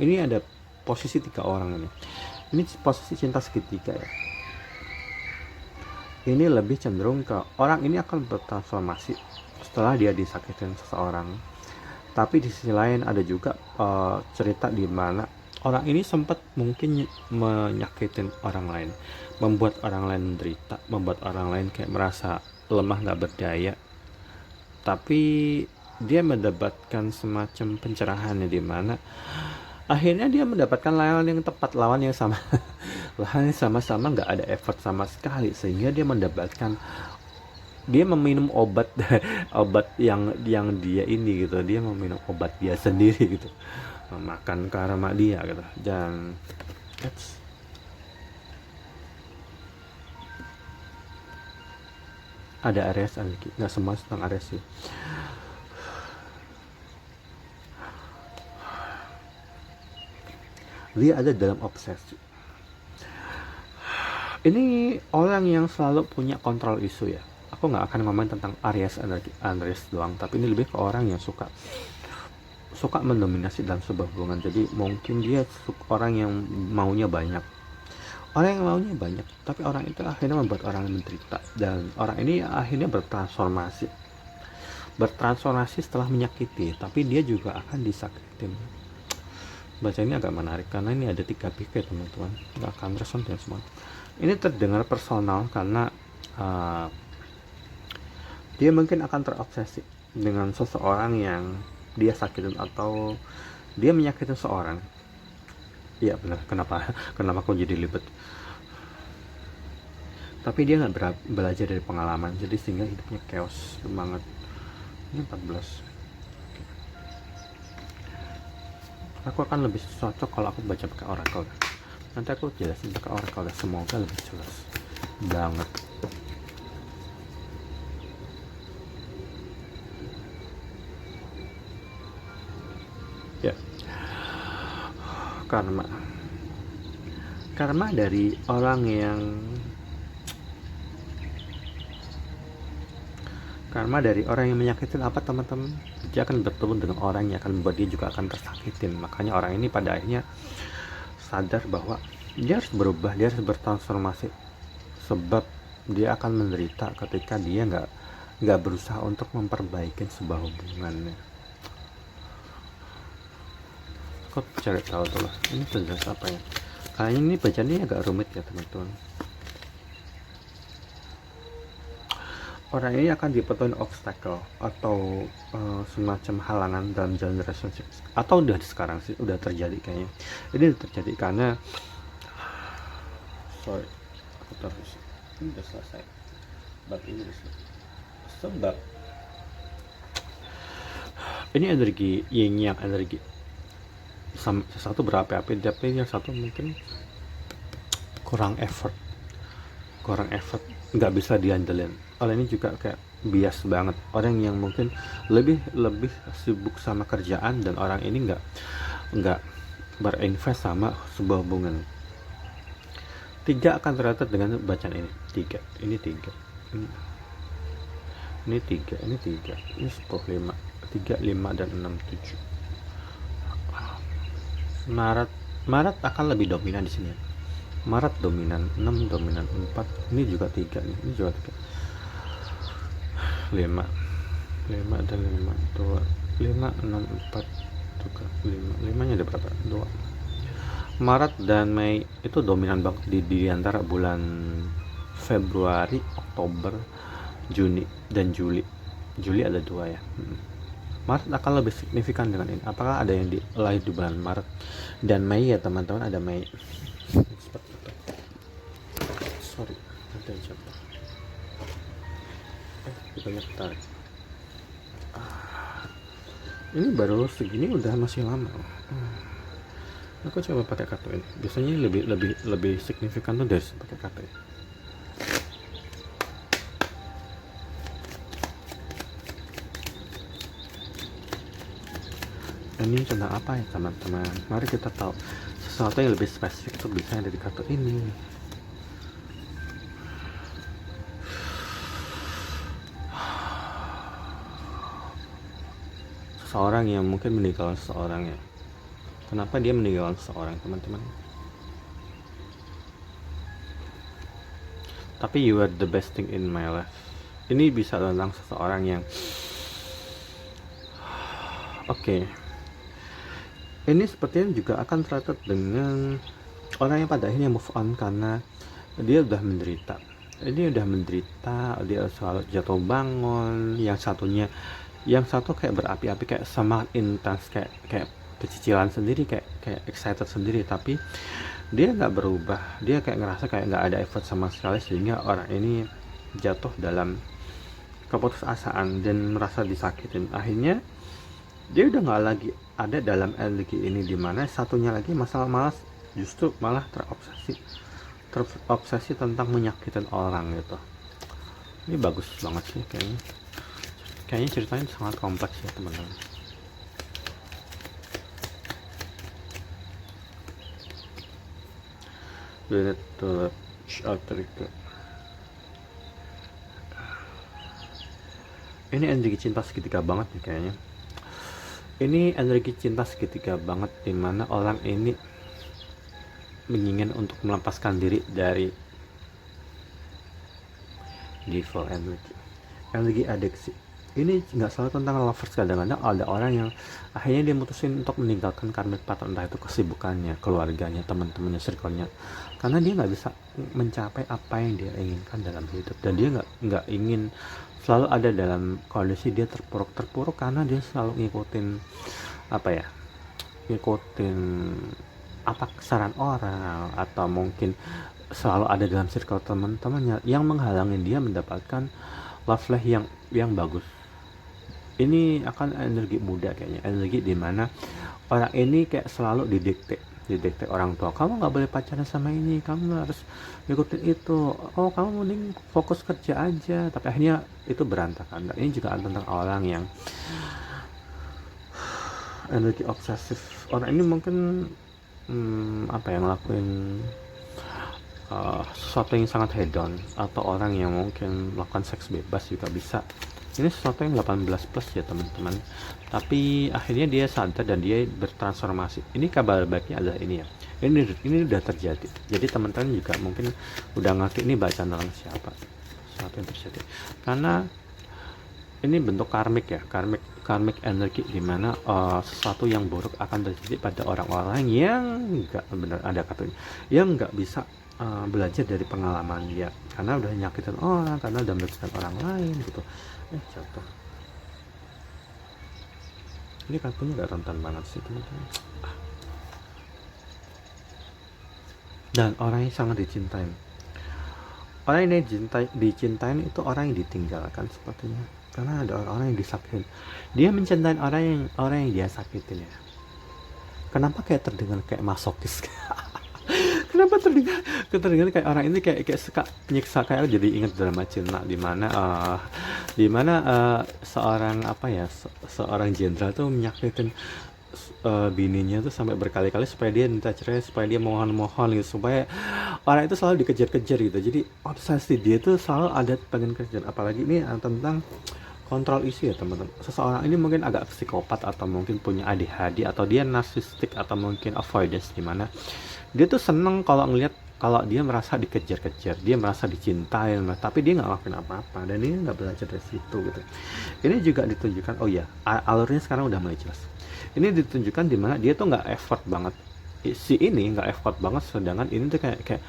Ini ada posisi 3 orang ini. Ini posisi cinta segitiga ya. Ini lebih cenderung ke orang ini akan bertransformasi setelah dia disakitin seseorang. Tapi di sisi lain ada juga cerita di mana orang ini sempat mungkin menyakitin orang lain, membuat orang lain menderita, membuat orang lain kayak merasa lemah, gak berdaya. Tapi dia mendapatkan semacam pencerahan di mana akhirnya dia mendapatkan lawan yang tepat, lawan yang sama lawan yang sama-sama nggak ada effort sama sekali, sehingga dia meminum obat obat yang dia ini gitu, dia meminum obat dia sendiri gitu, makan karma dia gitu. Dan ada Aries lagi, nggak semua tentang Aries sih. Dia ada dalam obsesi. Ini orang yang selalu punya kontrol isu ya. Aku nggak akan ngomongin tentang Aries doang, tapi ini lebih ke orang yang suka mendominasi dalam sebuah hubungan. Jadi mungkin dia orang yang maunya banyak, tapi orang itu akhirnya membuat orang menderita, dan orang ini akhirnya bertransformasi setelah menyakiti, tapi dia juga akan disakitin. Baca ini agak menarik karena ini ada 3 pihak ya teman-teman, nggak akan reson ya semua. Ini terdengar personal karena dia mungkin akan terobsesi dengan seseorang yang dia sakitin atau dia menyakitin seorang. Iya benar, kenapa aku jadi libet. Tapi dia nggak belajar dari pengalaman, jadi sehingga hidupnya chaos banget. Ini 14. Aku akan lebih cocok kalau aku baca pakai oracle. Nanti aku jelasin pakai oracle, semoga lebih jelas banget. Ya, karma dari orang yang menyakitin apa teman-teman? Dia akan bertemu dengan orang yang akan membuat dia juga akan tersakitin. Makanya orang ini pada akhirnya sadar bahwa dia harus berubah, dia harus bertransformasi, sebab dia akan menderita ketika dia nggak berusaha untuk memperbaiki sebuah hubungannya. Kok cari tahu tuh lah, ini jelas apa ya? Kayaknya ini bacanya agak rumit ya teman-teman. Orang ini akan dipenuhi obstacle atau semacam halangan dalam jalan relationship, atau udah sekarang sih udah terjadi kayaknya. Ini terjadi karena aku terus ini udah selesai, sebab ini energi yin yang energi satu berapi-api, tapi yang satu mungkin kurang effort, nggak bisa diandelin. Orang ini juga kayak bias banget, orang yang mungkin lebih sibuk sama kerjaan, dan orang ini nggak berinvest sama sebuah hubungan. 3 akan tercatat dengan bacaan ini 3, ini 3, ini 3, ini 3, ini 10, 5, 3, 5 dan 6, 7. Maret akan lebih dominan di sini. Maret dominan, 6 dominan, 4, ini juga 3 nih, ini juga 3. 5 dan 5, 2, 5, 6, 4 juga 5 nya ada berapa? 2. Maret dan Mei itu dominan banget di antara bulan Februari, Oktober, Juni dan Juli ada 2 ya. Maret akan lebih signifikan dengan ini. Apakah ada yang lahir di bulan Maret dan Mei ya teman-teman, ada Mei. Seperti itu. Sorry, ada yang jatuh. Bukannya ketarik. Ini baru segini udah masih lama. Aku coba pakai kartu ini. Biasanya lebih signifikan tuh dari pakai kartu ini. Ini tentang apa ya teman-teman? Mari kita tahu sesuatu yang lebih spesifik tuh bisa dari kartu ini. Seseorang yang mungkin meninggalkan seseorang ya. Kenapa dia meninggalkan seseorang teman-teman? Tapi you are the best thing in my life. Ini bisa tentang seseorang yang Oke. Ini sepertinya juga akan tercatat dengan orang yang pada akhirnya move on karena dia udah menderita. Dia udah menderita, dia selalu jatuh bangun, yang satu kayak berapi-api, kayak semangat intens, kayak kecicilan sendiri, kayak excited sendiri, tapi dia nggak berubah. Dia kayak ngerasa kayak nggak ada effort sama sekali, sehingga orang ini jatuh dalam keputusasaan dan merasa disakitin. Akhirnya dia udah nggak lagi ada dalam energi ini, dimana satunya lagi malah justru malah terobsesi tentang menyakitin orang gitu. Ini bagus banget sih kayaknya ceritanya sangat kompleks ya teman-teman. Ini energi cinta segitiga banget nih kayaknya. Ini energi cinta segitiga banget, dimana orang ini menginginkan untuk melepaskan diri dari devil energi adiksi. Ini nggak selalu tentang lovers, kadang-kadang ada orang yang akhirnya dia mutusin untuk meninggalkan karmic partner, entah itu kesibukannya, keluarganya, teman-temannya, circle-nya, karena dia nggak bisa mencapai apa yang dia inginkan dalam hidup, dan dia nggak ingin selalu ada dalam kondisi dia terpuruk karena dia selalu ngikutin apa saran orang, atau mungkin selalu ada dalam circle teman-temannya yang menghalangi dia mendapatkan love life yang bagus. Ini akan energi muda kayaknya, energi dimana orang ini kayak selalu didikte orang tua, kamu nggak boleh pacaran sama ini, kamu harus ngikutin itu, oh kamu mending fokus kerja aja, tapi akhirnya itu berantakan. Dan ini juga tentang orang yang energi obsesif. Orang ini mungkin ngelakuin sesuatu yang sangat hedon, atau orang yang mungkin melakukan seks bebas juga bisa. Ini sesuatu yang 18 plus ya teman-teman, tapi akhirnya dia sadar dan dia bertransformasi. Ini kabar baiknya adalah ini ya, ini udah terjadi. Jadi teman-teman juga mungkin udah ngerti ini bacaan tentang siapa, sesuatu yang terjadi, karena ini bentuk karmik ya, karmik energi, dimana sesuatu yang buruk akan terjadi pada orang-orang yang nggak benar, ada katanya, yang nggak bisa belajar dari pengalaman dia, karena udah nyakitin orang, karena udah merugikan orang lain gitu. Jatuh. Ini kartunya gak rentan banget sih teman-teman. Dan orang yang sangat dicintain. Orang yang dicintain itu orang yang ditinggalkan sepertinya, karena ada orang yang disakitin. Dia mencintai orang yang dia sakitin ya. Kenapa kayak terdengar kayak masokis? Kenapa terdengar kayak orang ini kayak suka nyiksa, kayak jadi ingat drama Cina di mana seorang seorang jenderal tuh menyakitin bininya tuh sampai berkali-kali supaya dia minta cerai, supaya dia mohon gitu, supaya orang itu selalu dikejar-kejar gitu. Jadi obsesi dia tuh selalu ada pengen kejar. Apalagi ini tentang kontrol isi ya teman-teman. Seseorang ini mungkin agak psikopat, atau mungkin punya ADHD, atau dia narsistik, atau mungkin avoidance, dimana dia tuh seneng kalau dia merasa dikejar-kejar, dia merasa dicintai, tapi dia nggak ngelakuin apa-apa, dan ini nggak belajar dari situ gitu. Ini juga ditunjukkan, alurnya sekarang udah mulai jelas. Ini ditunjukkan dimana dia tuh nggak effort banget, si ini nggak effort banget, sedangkan ini tuh kayak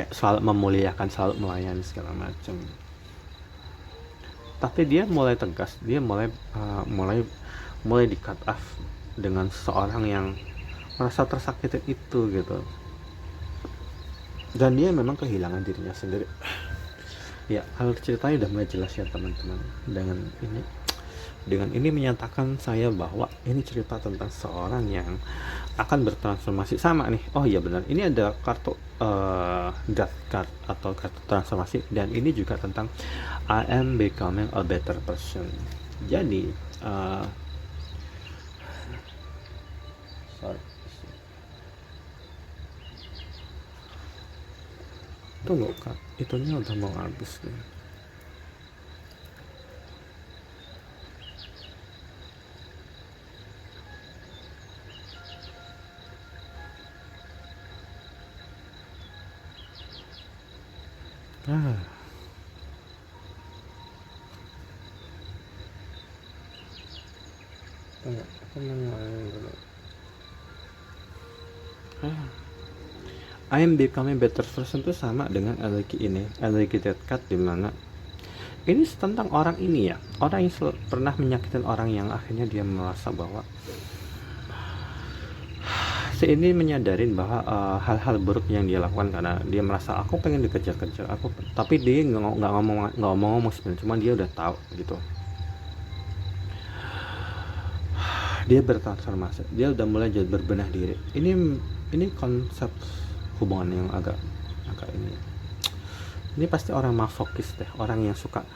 selalu memuliakan, selalu melayani segala macam. tapi dia mulai tegas, dia mulai mulai di cut off dengan seseorang yang merasa tersakitin itu gitu, dan dia memang kehilangan dirinya sendiri. Ya, hal ceritanya udah mulai jelas ya teman-teman. Dengan ini menyatakan saya bahwa ini cerita tentang seorang yang akan bertransformasi sama nih. Oh iya benar, ini ada kartu death card atau kartu transformasi, dan ini juga tentang I am becoming a better person. Jadi sorry, tunggu kak, itunya udah mau habis nih. Ah, tunggu, aku mau ngelain dulu. I am becoming better person itu sama dengan energi ini, energi dead card, dimana ini tentang orang ini ya, orang yang pernah menyakitin orang yang akhirnya dia merasa bahwa si ini menyadarin bahwa hal-hal buruk yang dia lakukan karena dia merasa aku pengen dikejar-kejar aku, tapi dia nggak ngomong sebenarnya, cuma dia udah tahu gitu. Dia bertransformasi, dia udah mulai jadi berbenah diri. Ini konsep hubungan yang agak ini pasti orang masokis deh, orang yang suka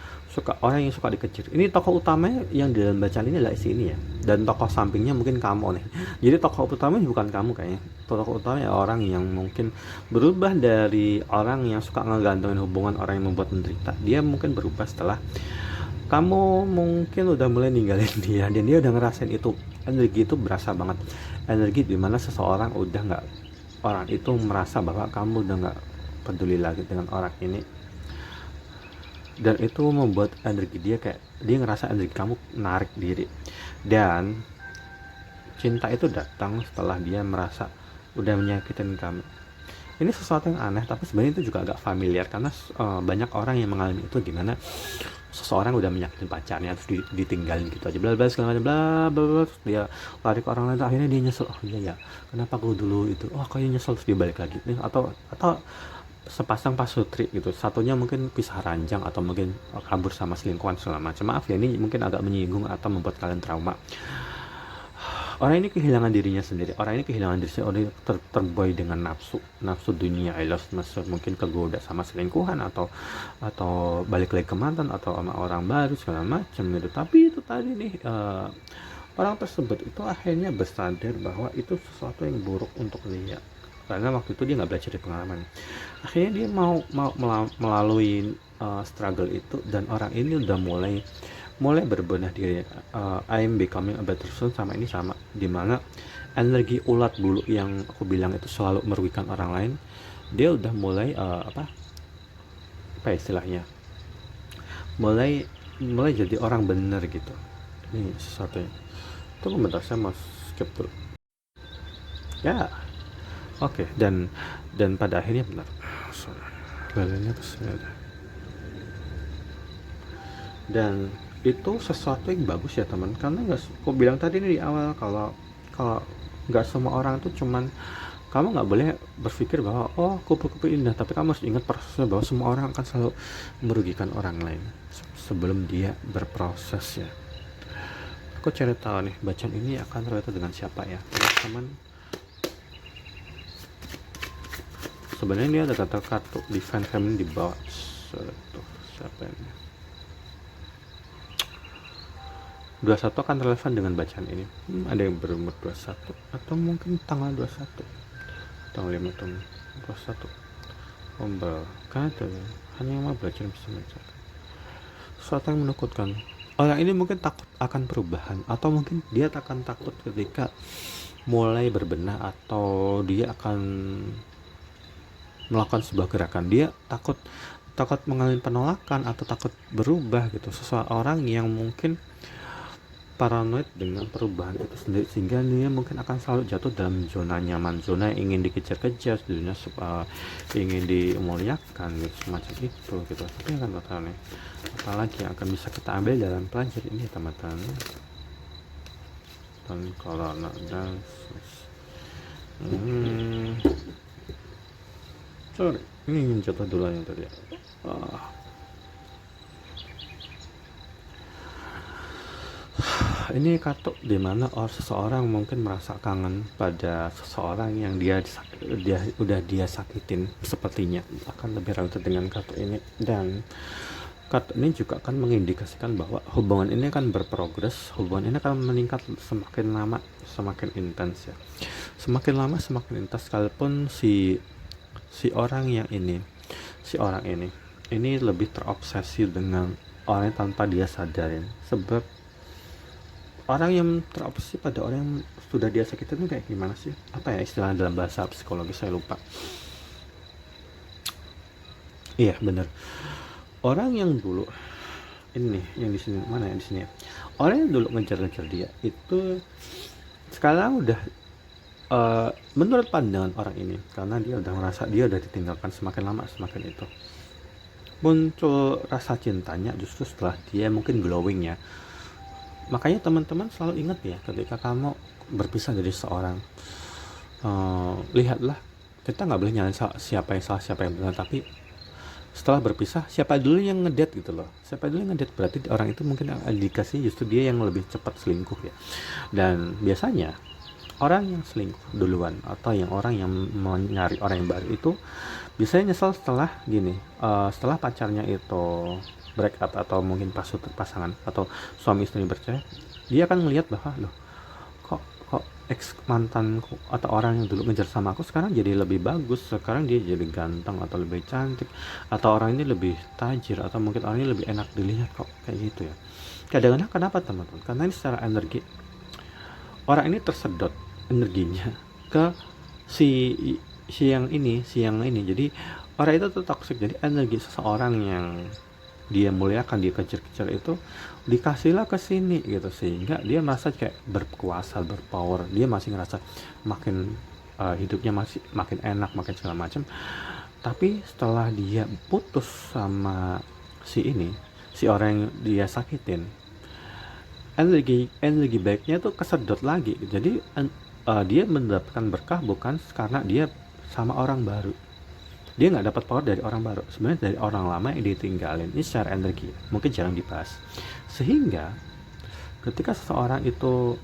orang yang suka dikejar. Ini tokoh utamanya yang di dalam bacaan ini adalah si ini ya, dan tokoh sampingnya mungkin kamu nih. Jadi tokoh utamanya bukan kamu kayaknya, tokoh utamanya orang yang mungkin berubah dari orang yang suka ngegantungin hubungan orang yang membuat menderita. Dia mungkin berubah setelah kamu mungkin udah mulai ninggalin dia, dan dia udah ngerasain itu. Energi itu berasa banget, energi dimana seseorang udah nggak, orang itu merasa bahwa kamu udah nggak peduli lagi dengan orang ini, dan itu membuat energi dia kayak dia ngerasa energi kamu narik diri. Dan cinta itu datang setelah dia merasa udah menyakitin kamu. Ini sesuatu yang aneh, tapi sebenarnya itu juga agak familiar karena banyak orang yang mengalami itu, dimana seseorang udah menyakitin pacarnya terus ditinggalin gitu aja, bla bla segala macam, bla bla bla, terus dia lari ke orang lain, akhirnya dia nyesel, oh iya ya kenapa aku dulu itu, oh kayaknya nyesel, terus dia balik lagi. Atau sepasang pasutri gitu, satunya mungkin pisah ranjang atau mungkin kabur sama selingkuhan segala macam. Maaf ya, ini mungkin agak menyinggung atau membuat kalian trauma. Orang ini kehilangan dirinya sendiri, orang ini kehilangan diri sendiri, orang ini terboy dengan nafsu dunia, I love myself, mungkin kegoda sama selingkuhan atau balik lagi ke mantan atau sama orang baru segala macam gitu. Tapi itu tadi nih, orang tersebut itu akhirnya bersadar bahwa itu sesuatu yang buruk untuk dia, karena waktu itu dia nggak belajar dari pengalaman. Akhirnya dia mau melalui struggle itu, dan orang ini udah mulai berbenah diri. I'm becoming a better person sama ini sama, dimana energi ulat bulu yang aku bilang itu selalu merugikan orang lain, dia udah mulai apa istilahnya, mulai jadi orang bener gitu. Ini sesuatu yang tunggu bentar, saya mau skip dulu ya. Oke, dan pada akhirnya benar, lelenya dan itu sesuatu yang bagus ya teman, karena nggak, aku bilang tadi nih di awal, kalau nggak semua orang tuh cuman, kamu nggak boleh berpikir bahwa oh kupu-kupu indah, tapi kamu harus ingat prosesnya bahwa semua orang akan selalu merugikan orang lain sebelum dia berproses ya. Aku cari tahu nih bacaan ini akan relate dengan siapa ya teman. Sebenarnya ini ada kata kartu divine feminine di bawah. Siapa ini? 21 akan relevan dengan bacaan ini. Ada yang berumur 21 atau mungkin tanggal 21, tanggal 5 tahun 21. Ombal kata hanya yang mau belajar bisa mencapai sesuatu yang menakutkan. Orang ini mungkin takut akan perubahan, atau mungkin dia akan takut ketika mulai berbenah, atau dia akan melakukan sebuah gerakan. Dia takut mengalami penolakan atau takut berubah gitu. Seseorang yang mungkin paranoid dengan perubahan itu sendiri, sehingga dia mungkin akan selalu jatuh dalam zona nyaman, zona yang ingin dikejar-kejar, dunia ingin dimuliakan gitu, semacam itu gitu. Tapi kan nih, apalagi yang akan bisa kita ambil dalam pelajaran ini teman-teman, dan corona dan sorry, ini ingin jatuh dulu yang tadi. Ini kartu dimana seseorang mungkin merasa kangen pada seseorang yang dia udah dia sakitin, sepertinya akan lebih related dengan kartu ini. Dan kartu ini juga akan mengindikasikan bahwa hubungan ini akan berprogres, hubungan ini akan meningkat semakin lama semakin intens ya, semakin lama semakin intens. Sekalipun si orang ini lebih terobsesi dengan orang tanpa dia sadarin. Sebab orang yang terobsesi pada orang yang sudah dia sakitin itu kayak gimana sih? Apa ya istilahnya dalam bahasa psikologi, saya lupa. Iya bener, orang yang dulu ini yang di sini, mana yang di sini ya, orang yang dulu ngejar-ngejar dia itu sekarang udah menurut pandangan orang ini, karena dia udah merasa dia udah ditinggalkan, semakin lama semakin itu muncul rasa cintanya justru setelah dia mungkin glowing ya. Makanya teman-teman selalu ingat ya, ketika kamu berpisah dari seorang, lihatlah, kita nggak boleh nyalain siapa yang salah siapa yang benar, tapi setelah berpisah siapa dulu yang ngedate gitu loh, siapa dulu yang ngedate, berarti orang itu mungkin indikasi justru dia yang lebih cepat selingkuh ya. Dan biasanya orang yang selingkuh duluan atau orang yang mencari orang yang baru itu biasanya nyesel setelah gini, setelah pacarnya itu break up atau mungkin pas pasangan atau suami istri bercerai, dia akan melihat bahwa loh, kok ex mantanku atau orang yang dulu ngejar sama aku sekarang jadi lebih bagus, sekarang dia jadi ganteng atau lebih cantik, atau orang ini lebih tajir, atau mungkin orang ini lebih enak dilihat, kok kayak gitu ya. Kadang-kadang kenapa teman-teman? Karena ini secara energi orang ini tersedot energinya ke si yang ini. Jadi orang itu tuh toxic. Jadi energi seseorang yang dia muliakan, dia kejar-kejar itu dikasihlah ke sini gitu, sehingga dia merasa kayak berkuasa, berpower. Dia masih ngerasa makin hidupnya masih makin enak, makin segala macam. Tapi setelah dia putus sama si orang yang dia sakitin, energi baiknya tuh kesedot lagi. Jadi dia mendapatkan berkah bukan karena dia sama orang baru, dia nggak dapat power dari orang baru, sebenarnya dari orang lama yang ditinggalin. Ini secara energi mungkin jarang dibahas, sehingga ketika seseorang itu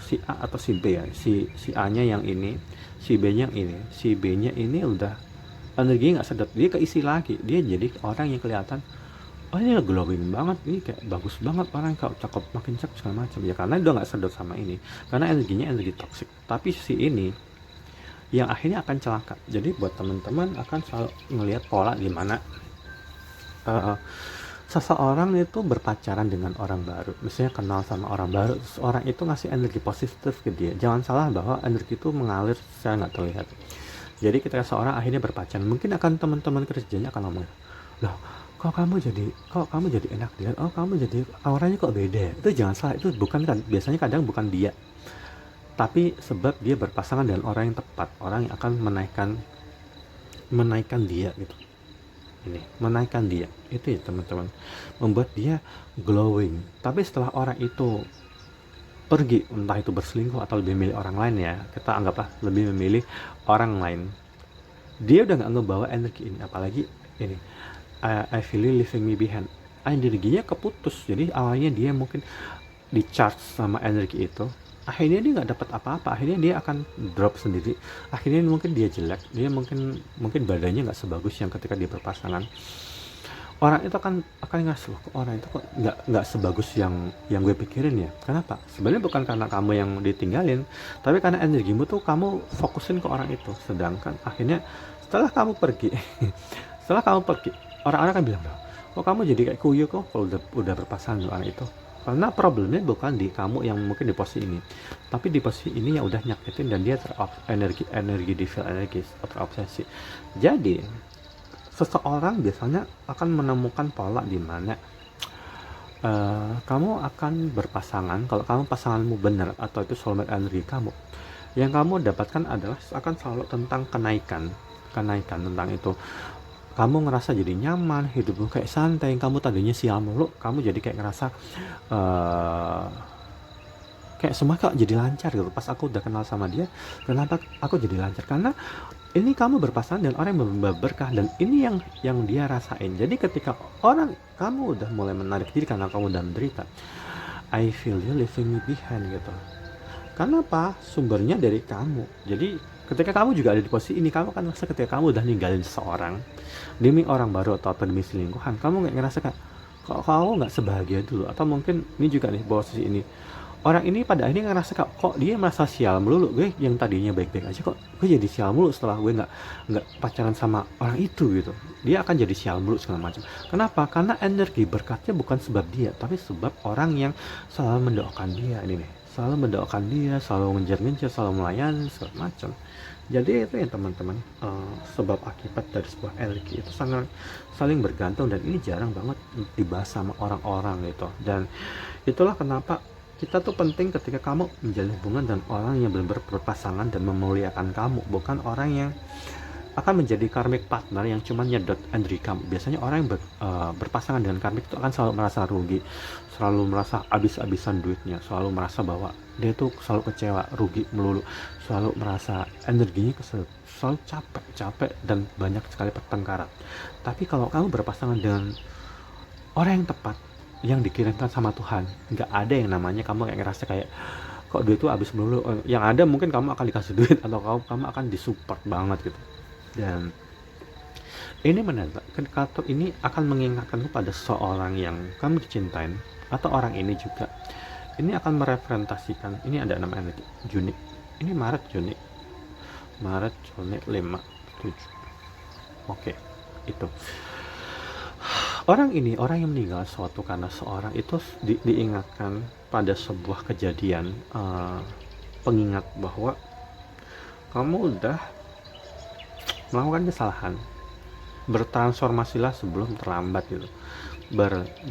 si A atau si B ya, si A nya yang ini, si B nya yang ini, si B nya ini udah energinya nggak sedot, dia keisi lagi, dia jadi orang yang kelihatan, oh ini glowing banget, ini kayak bagus banget, orang kok cakep, makin cakep segala macam ya, karena dia nggak sedot sama ini, karena energinya energi toksik. Tapi si ini yang akhirnya akan celaka. Jadi buat teman-teman akan selalu melihat pola di mana seseorang itu berpacaran dengan orang baru, misalnya kenal sama orang baru, seseorang itu ngasih energi positif ke dia. Jangan salah bahwa energi itu mengalir secara nggak terlihat. Jadi ketika seorang akhirnya berpacaran, mungkin akan teman-teman kerjanya akan ngomong, loh kok kamu jadi enak dia, oh kamu jadi auranya kok beda ya. Itu jangan salah, itu bukan kan, biasanya kadang bukan dia, tapi sebab dia berpasangan dengan orang yang tepat, orang yang akan menaikkan dia gitu. Ini menaikkan dia itu ya teman-teman, membuat dia glowing. Tapi setelah orang itu pergi, entah itu berselingkuh atau lebih memilih orang lain ya, kita anggaplah lebih memilih orang lain, dia udah nggak ngebawa energi ini. Apalagi ini I feel you leaving me behind, energinya keputus. Jadi awalnya dia mungkin di charge sama energi itu, akhirnya dia nggak dapat apa-apa, akhirnya dia akan drop sendiri, akhirnya mungkin dia jelek, dia mungkin badannya nggak sebagus yang ketika dia berpasangan. Orang itu akan ngasih, loh orang itu kok nggak sebagus yang gue pikirin ya. Kenapa? Sebenarnya bukan karena kamu yang ditinggalin, tapi karena energimu tuh kamu fokusin ke orang itu. Sedangkan akhirnya setelah kamu pergi orang-orang kan bilang, kok kamu jadi kayak kuyu kok kalau udah berpasangan dengan orang itu. Karena problemnya bukan di kamu yang mungkin di posisi ini, tapi di posisi ini yang udah nyakitin dan dia energi di feel energi terobsesi. Jadi seseorang biasanya akan menemukan pola di mana kamu akan berpasangan kalau kamu pasanganmu benar atau itu soulmate energi kamu, yang kamu dapatkan adalah akan selalu tentang kenaikan tentang itu. Kamu ngerasa jadi nyaman, hidupmu kayak santai, kamu tadinya sial mulu, kamu jadi kayak ngerasa eh kayak semua kok jadi lancar gitu. Pas aku udah kenal sama dia, kenapa aku jadi lancar? Karena ini kamu berpasangan dengan orang yang membawa berkah, dan ini yang dia rasain. Jadi ketika orang kamu udah mulai menarik diri karena kamu udah menderita, I feel you leaving me behind gitu. Karena apa? Sumbernya dari kamu. Jadi ketika kamu juga ada di posisi ini, kamu kan merasa ketika kamu udah ninggalin seseorang demi orang baru atau demi selingkuhan, kamu nggak ngerasa kayak kok kamu nggak sebahagia dulu. Atau mungkin ini juga nih posisi ini, orang ini pada akhirnya ngerasa kok dia merasa sial melulu, gue yang tadinya baik-baik aja kok gue jadi sial mulu setelah gue nggak pacaran sama orang itu gitu. Dia akan jadi sial mulu segala macam. Kenapa? Karena energi berkatnya bukan sebab dia, tapi sebab orang yang selalu mendoakan dia ini nih, selalu mendoakan dia, selalu ngejar-ngejar, selalu melayani segala macam. Jadi itu ya teman-teman, sebab akibat dari sebuah energi itu sangat saling bergantung, dan ini jarang banget dibahas sama orang-orang gitu. Dan itulah kenapa kita tuh penting ketika kamu menjalin hubungan dan orang yang benar-benar berpasangan dan memuliakan kamu, bukan orang yang akan menjadi karmic partner yang cuma nyedot energi kamu. Biasanya orang yang berpasangan dengan karmic itu akan selalu merasa rugi, selalu merasa habis-habisan duitnya, selalu merasa bahwa dia tuh selalu kecewa, rugi melulu, selalu merasa energinya selalu capek dan banyak sekali pertengkaran. Tapi kalau kamu berpasangan dengan orang yang tepat, yang dikirimkan sama Tuhan, nggak ada yang namanya kamu kayak ngerasa kayak kok duit itu habis melulu. Yang ada mungkin kamu akan dikasih duit atau kamu akan disupport banget gitu. Dan ini menandakan kartu ini akan mengingatkan pada seorang yang kamu dicintain, atau orang ini juga ini akan merepresentasikan, ini ada 6 energi Juni, ini Maret Juni 5 7. Oke, itu orang ini, orang yang meninggal suatu karena seorang itu diingatkan pada sebuah kejadian, pengingat bahwa kamu udah melakukan kesalahan, bertransformasilah sebelum terlambat gitu,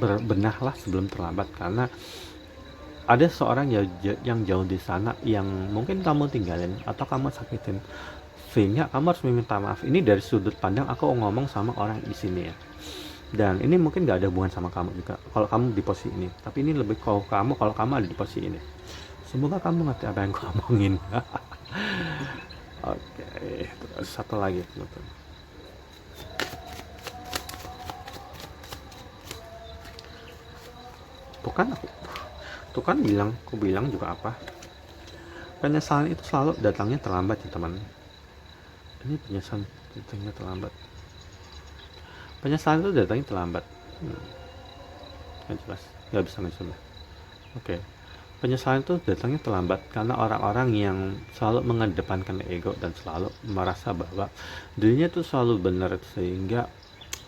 berbenahlah sebelum terlambat. Karena ada seorang yang jauh di sana yang mungkin kamu tinggalin atau kamu sakitin, sehingga kamu harus meminta maaf. Ini dari sudut pandang aku ngomong sama orang di sini ya, dan ini mungkin gak ada hubungan sama kamu juga kalau kamu di posisi ini, tapi ini lebih kalau kamu ada di posisi ini. Semoga kamu ngerti apa yang aku ngomongin. Oke, terus satu lagi teman-teman. Tuh kan aku bilang juga apa, penyesalan itu selalu datangnya terlambat ya teman. Ini penyesalan datangnya terlambat, penyesalan itu datangnya terlambat. Yang jelas nggak bisa ngejelasin. Oke, penyesalan itu datangnya terlambat karena orang-orang yang selalu mengedepankan ego dan selalu merasa bahwa dirinya itu selalu benar, sehingga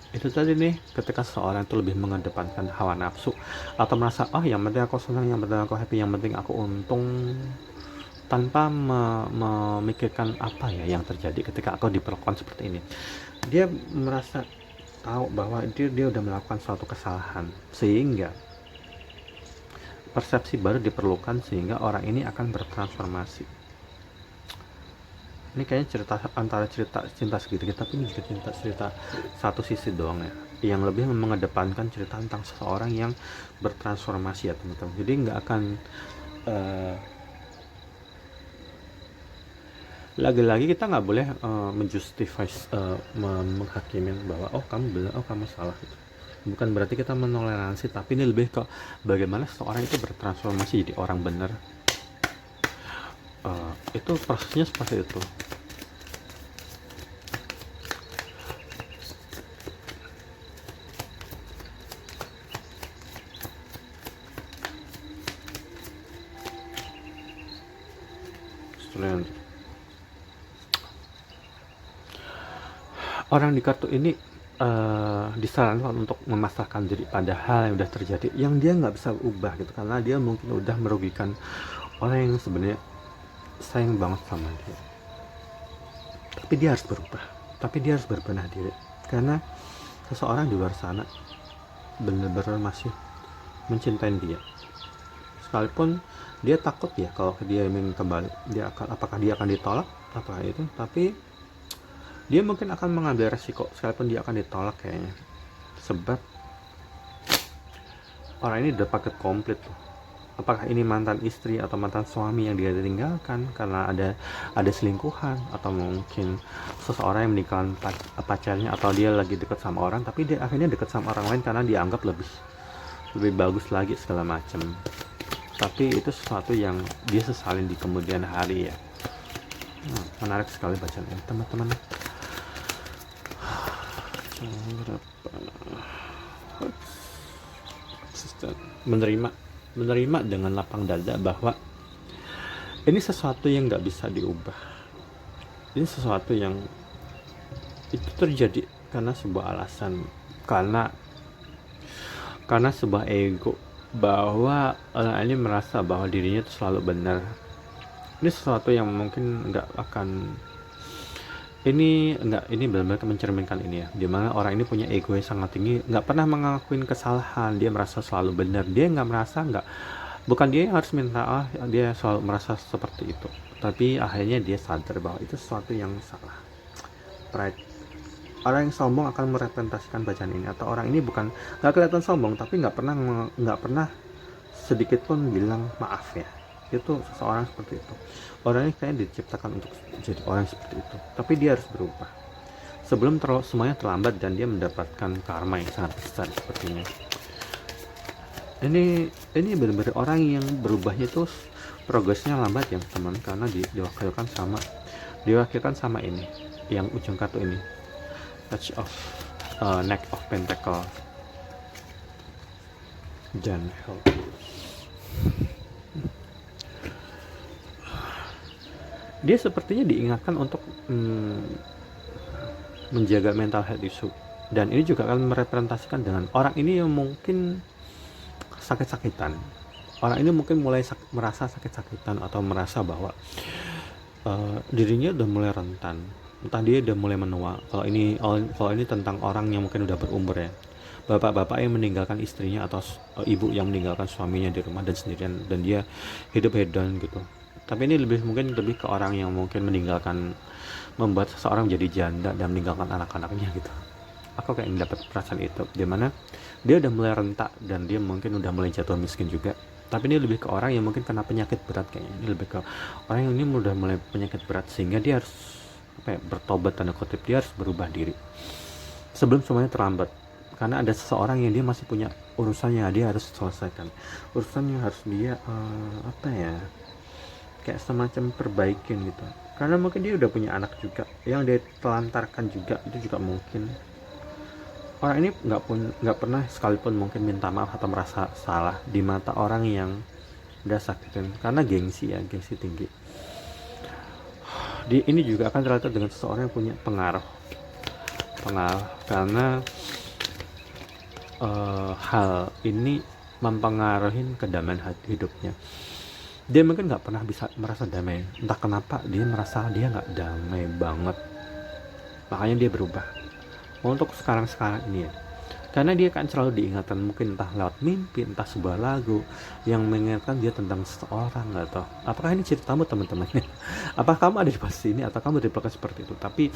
itu tadi nih, ketika seseorang itu lebih mengedepankan hawa nafsu atau merasa yang penting aku senang, yang penting aku happy, yang penting aku untung, tanpa memikirkan apa ya yang terjadi ketika aku diperlakukan seperti ini. Dia merasa tahu bahwa dia udah melakukan suatu kesalahan, sehingga persepsi baru diperlukan sehingga orang ini akan bertransformasi. Ini kayaknya cerita antara cerita cinta segitiga, tapi ini juga cerita satu sisi doang ya, yang lebih mengedepankan cerita tentang seseorang yang bertransformasi ya teman-teman. Jadi nggak akan lagi-lagi kita nggak boleh menjustify, menghakimin bahwa kamu benar, kamu salah gitu. Bukan berarti kita menoleransi, tapi ini lebih ke bagaimana seseorang itu bertransformasi jadi orang benar. Itu prosesnya seperti itu. Orang di kartu ini disarankan untuk memasrahkan diri pada hal yang udah terjadi, yang dia nggak bisa ubah gitu, karena dia mungkin udah merugikan orang yang sebenarnya sayang banget sama dia. Tapi dia harus berubah, tapi dia harus berbenah diri, karena seseorang di luar sana benar-benar masih mencintai dia, sekalipun dia takut ya kalau dia ingin kembali, apakah dia akan ditolak, apakah itu, tapi dia mungkin akan mengambil resiko sekalipun dia akan ditolak kayaknya, sebab orang ini udah paket komplit tuh. Apakah ini mantan istri atau mantan suami yang dia tinggalkan karena ada selingkuhan, atau mungkin seseorang yang meninggalkan pacarnya, atau dia lagi dekat sama orang tapi dia akhirnya dekat sama orang lain karena dianggap lebih bagus lagi segala macam. Tapi itu sesuatu yang dia sesalin di kemudian hari ya. Menarik sekali bacaan ini teman-teman. Menerima dengan lapang dada bahwa ini sesuatu yang nggak bisa diubah. Ini sesuatu yang itu terjadi karena sebuah alasan, karena sebuah ego, bahwa orang ini merasa bahwa dirinya itu selalu benar. Ini sesuatu yang mungkin nggak akan, ini benar-benar mencerminkan ini ya, dimana orang ini punya ego yang sangat tinggi, nggak pernah mengakuin kesalahan, dia merasa selalu benar, dia bukan dia yang harus minta, dia selalu merasa seperti itu, tapi akhirnya dia sadar bahwa itu sesuatu yang salah. Pride. Orang yang sombong akan merepresentasikan bacaan ini, atau orang ini bukan nggak kelihatan sombong tapi nggak pernah sedikit pun bilang maaf ya. Itu seseorang seperti itu. Orang ini kayaknya diciptakan untuk jadi orang seperti itu, tapi dia harus berubah sebelum semuanya terlambat dan dia mendapatkan karma yang sangat besar sepertinya. Ini benar-benar orang yang berubahnya itu progresnya lambat ya teman, karena diwakilkan sama ini yang ujung kartu ini, Touch of Neck of Pentacle, Jan Hell. Dia sepertinya diingatkan untuk menjaga mental health issue, dan ini juga akan merepresentasikan dengan orang ini yang mungkin sakit-sakitan. Orang ini mungkin mulai merasa sakit-sakitan atau merasa bahwa dirinya udah mulai rentan, entah dia udah mulai menua. Kalau ini tentang orang yang mungkin udah berumur ya, bapak-bapak yang meninggalkan istrinya atau ibu yang meninggalkan suaminya di rumah dan sendirian, dan dia hidup hedon gitu. Tapi ini mungkin lebih ke orang yang mungkin membuat seseorang jadi janda dan meninggalkan anak-anaknya gitu. Aku kayak dapat perasaan itu, dimana dia udah mulai rentak dan dia mungkin udah mulai jatuh miskin juga. Tapi ini lebih ke orang yang mungkin kena penyakit berat kayaknya. Ini lebih ke orang yang ini udah mulai penyakit berat, sehingga dia harus bertobat, tanda kutip, dia harus berubah diri sebelum semuanya terlambat. Karena ada seseorang yang dia masih punya urusannya, dia harus selesaikan urusannya, harus dia kayak semacam perbaikin gitu. Karena mungkin dia udah punya anak juga yang dia telantarkan juga, itu juga mungkin. Orang ini nggak pernah sekalipun mungkin minta maaf atau merasa salah di mata orang yang udah sakitin, karena gengsi tinggi. Ini juga akan terlihat dengan seseorang yang punya pengaruh, karena hal ini mempengaruhi kedamaian hidupnya. Dia mungkin nggak pernah bisa merasa damai, entah kenapa dia merasa dia nggak damai banget, makanya dia berubah untuk sekarang ini ya. Karena dia akan selalu diingatkan, mungkin entah lewat mimpi, entah sebuah lagu yang mengingatkan dia tentang seseorang. Nggak tahu apakah ini ceritamu teman-teman. Apa kamu ada di posisi ini atau kamu di belakang seperti itu, tapi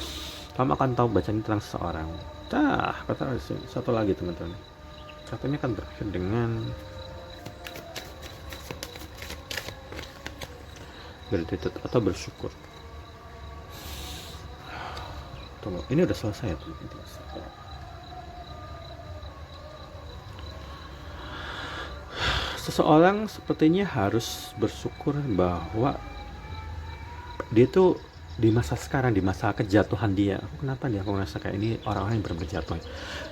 kamu akan tahu bacaan tentang seseorang. Kata satu lagi teman-teman, satunya akan berakhir dengan gratitude atau bersyukur. Tunggu, ini udah selesai ya teman-teman. Seseorang sepertinya harus bersyukur bahwa dia tuh di masa sekarang, di masa kejatuhan dia. Kenapa dia aku ngerasa kayak ini orang-orang yang berjatuh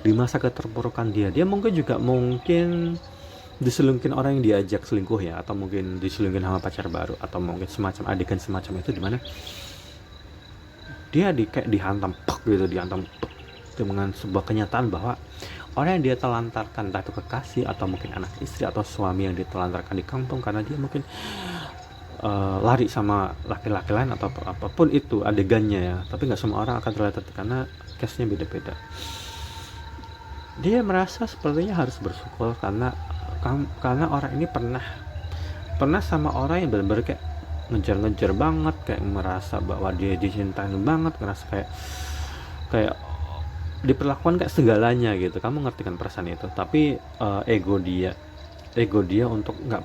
di masa keterpurukan dia mungkin diselingkuhin orang yang diajak selingkuh ya, atau mungkin diselingkuhin sama pacar baru, atau mungkin semacam adegan semacam itu, dimana dia dihantam dengan sebuah kenyataan bahwa orang yang dia telantarkan, entah itu kekasih atau mungkin anak istri atau suami yang ditelantarkan di kampung karena dia mungkin lari sama laki-laki lain atau apapun itu adegannya ya. Tapi nggak semua orang akan terlihat karena case-nya beda-beda. Dia merasa sepertinya harus bersyukur karena karena orang ini pernah pernah sama orang yang benar-benar kayak ngejar-ngejar banget, kayak merasa bahwa dia dicintain banget, ngerasa kayak kayak diperlakukan kayak segalanya gitu. Kamu ngerti kan perasaan itu, tapi ego dia untuk nggak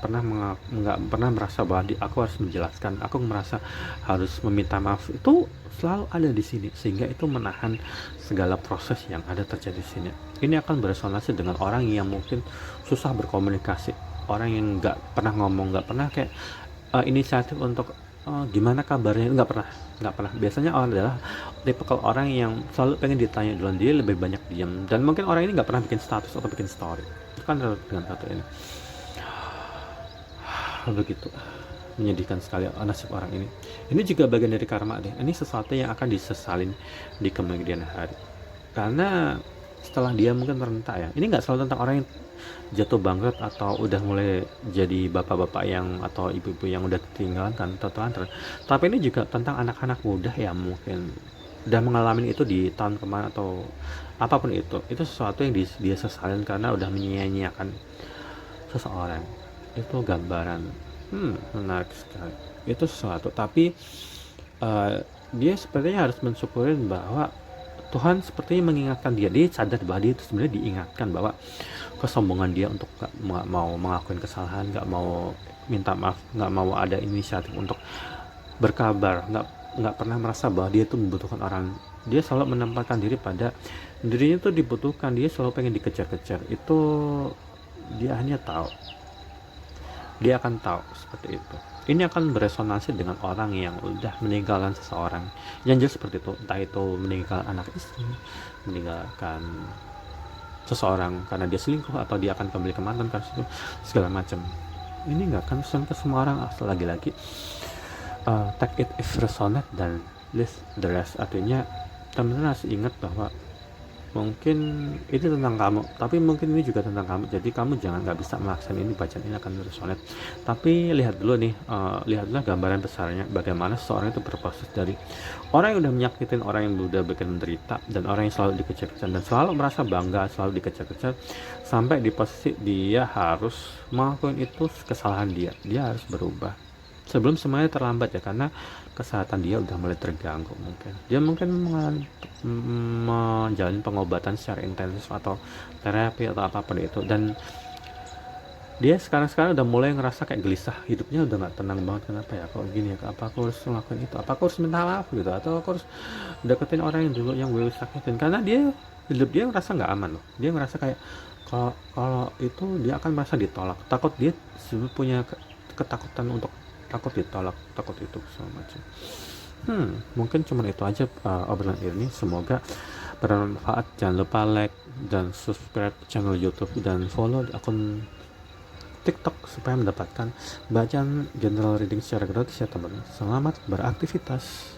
pernah merasa bahwa aku harus menjelaskan, aku merasa harus meminta maaf, itu selalu ada di sini, sehingga itu menahan segala proses yang ada terjadi di sini. Ini akan beresonansi dengan orang yang mungkin susah berkomunikasi, orang yang nggak pernah ngomong, nggak pernah kayak inisiatif untuk gimana kabarnya, nggak pernah. Biasanya orang adalah tipikal orang yang selalu pengen ditanya duluan, dia lebih banyak diam, dan mungkin orang ini nggak pernah bikin status atau bikin story. Itu kan dengan satu ini begitu menyedihkan sekali nasib orang ini. Ini juga bagian dari karma deh, ini sesuatu yang akan disesalin di kemudian hari, karena setelah dia mungkin merentak ya. Ini nggak selalu tentang orang yang jatuh bangkrut atau udah mulai jadi bapak-bapak yang atau ibu-ibu yang udah tinggalkan atau telantar, tapi ini juga tentang anak-anak muda yang mungkin udah mengalami itu di tahun kemarin atau apapun itu sesuatu yang dia sesalin karena udah menyia-nyiakan seseorang. Itu gambaran menarik sekali. Itu sesuatu, tapi dia sepertinya harus mensyukurin bahwa Tuhan sepertinya mengingatkan dia sadar bahwa dia itu sebenarnya diingatkan bahwa kesombongan dia untuk nggak mau mengakuin kesalahan, nggak mau minta maaf, nggak mau ada inisiatif untuk berkabar, nggak pernah merasa bahwa dia itu membutuhkan orang. Dia selalu menempatkan diri pada dirinya itu dibutuhkan, dia selalu pengen dikejar-kejar. Itu dia akan tahu seperti itu. Ini akan beresonansi dengan orang yang udah meninggalkan seseorang yang jelas seperti itu, entah itu meninggalkan anak istri, meninggalkan seseorang karena dia selingkuh, atau dia akan kembali ke mantan kasus itu segala macam. Ini nggak akan ke semua orang. Lagi-lagi take it if resonate dan list the rest. Artinya teman-teman harus ingat bahwa mungkin itu tentang kamu, tapi mungkin ini juga tentang kamu. Jadi kamu jangan nggak bisa melaksanakan ini, bacaan ini akan resonate. Tapi lihat dulu nih, lihatlah gambaran besarnya, bagaimana seseorang itu berproses dari orang yang udah menyakitin, orang yang udah bikin menderita, dan orang yang selalu dikejar-kejar dan selalu merasa bangga, selalu dikejar-kejar, sampai di posisi dia harus melakukan itu kesalahan dia harus berubah sebelum semuanya terlambat ya, karena kesehatan dia udah mulai terganggu. Mungkin dia menjalani pengobatan secara intensif atau terapi atau apapun itu, dan dia sekarang udah mulai ngerasa kayak gelisah, hidupnya udah nggak tenang banget. Kenapa ya kok gini ya, apa aku harus ngelakuin itu, apa aku harus minta maaf gitu, atau aku harus deketin orang yang dulu yang gue sakitin, karena hidup dia ngerasa nggak aman loh. Dia ngerasa kayak kalau itu dia akan merasa ditolak, takut, dia punya ketakutan untuk takut ditolak, takut itu segala macam. Mungkin cuma itu aja obrolan ini, semoga bermanfaat. Jangan lupa like dan subscribe channel YouTube dan follow akun TikTok supaya mendapatkan bacaan general reading secara gratis ya teman. Selamat beraktivitas.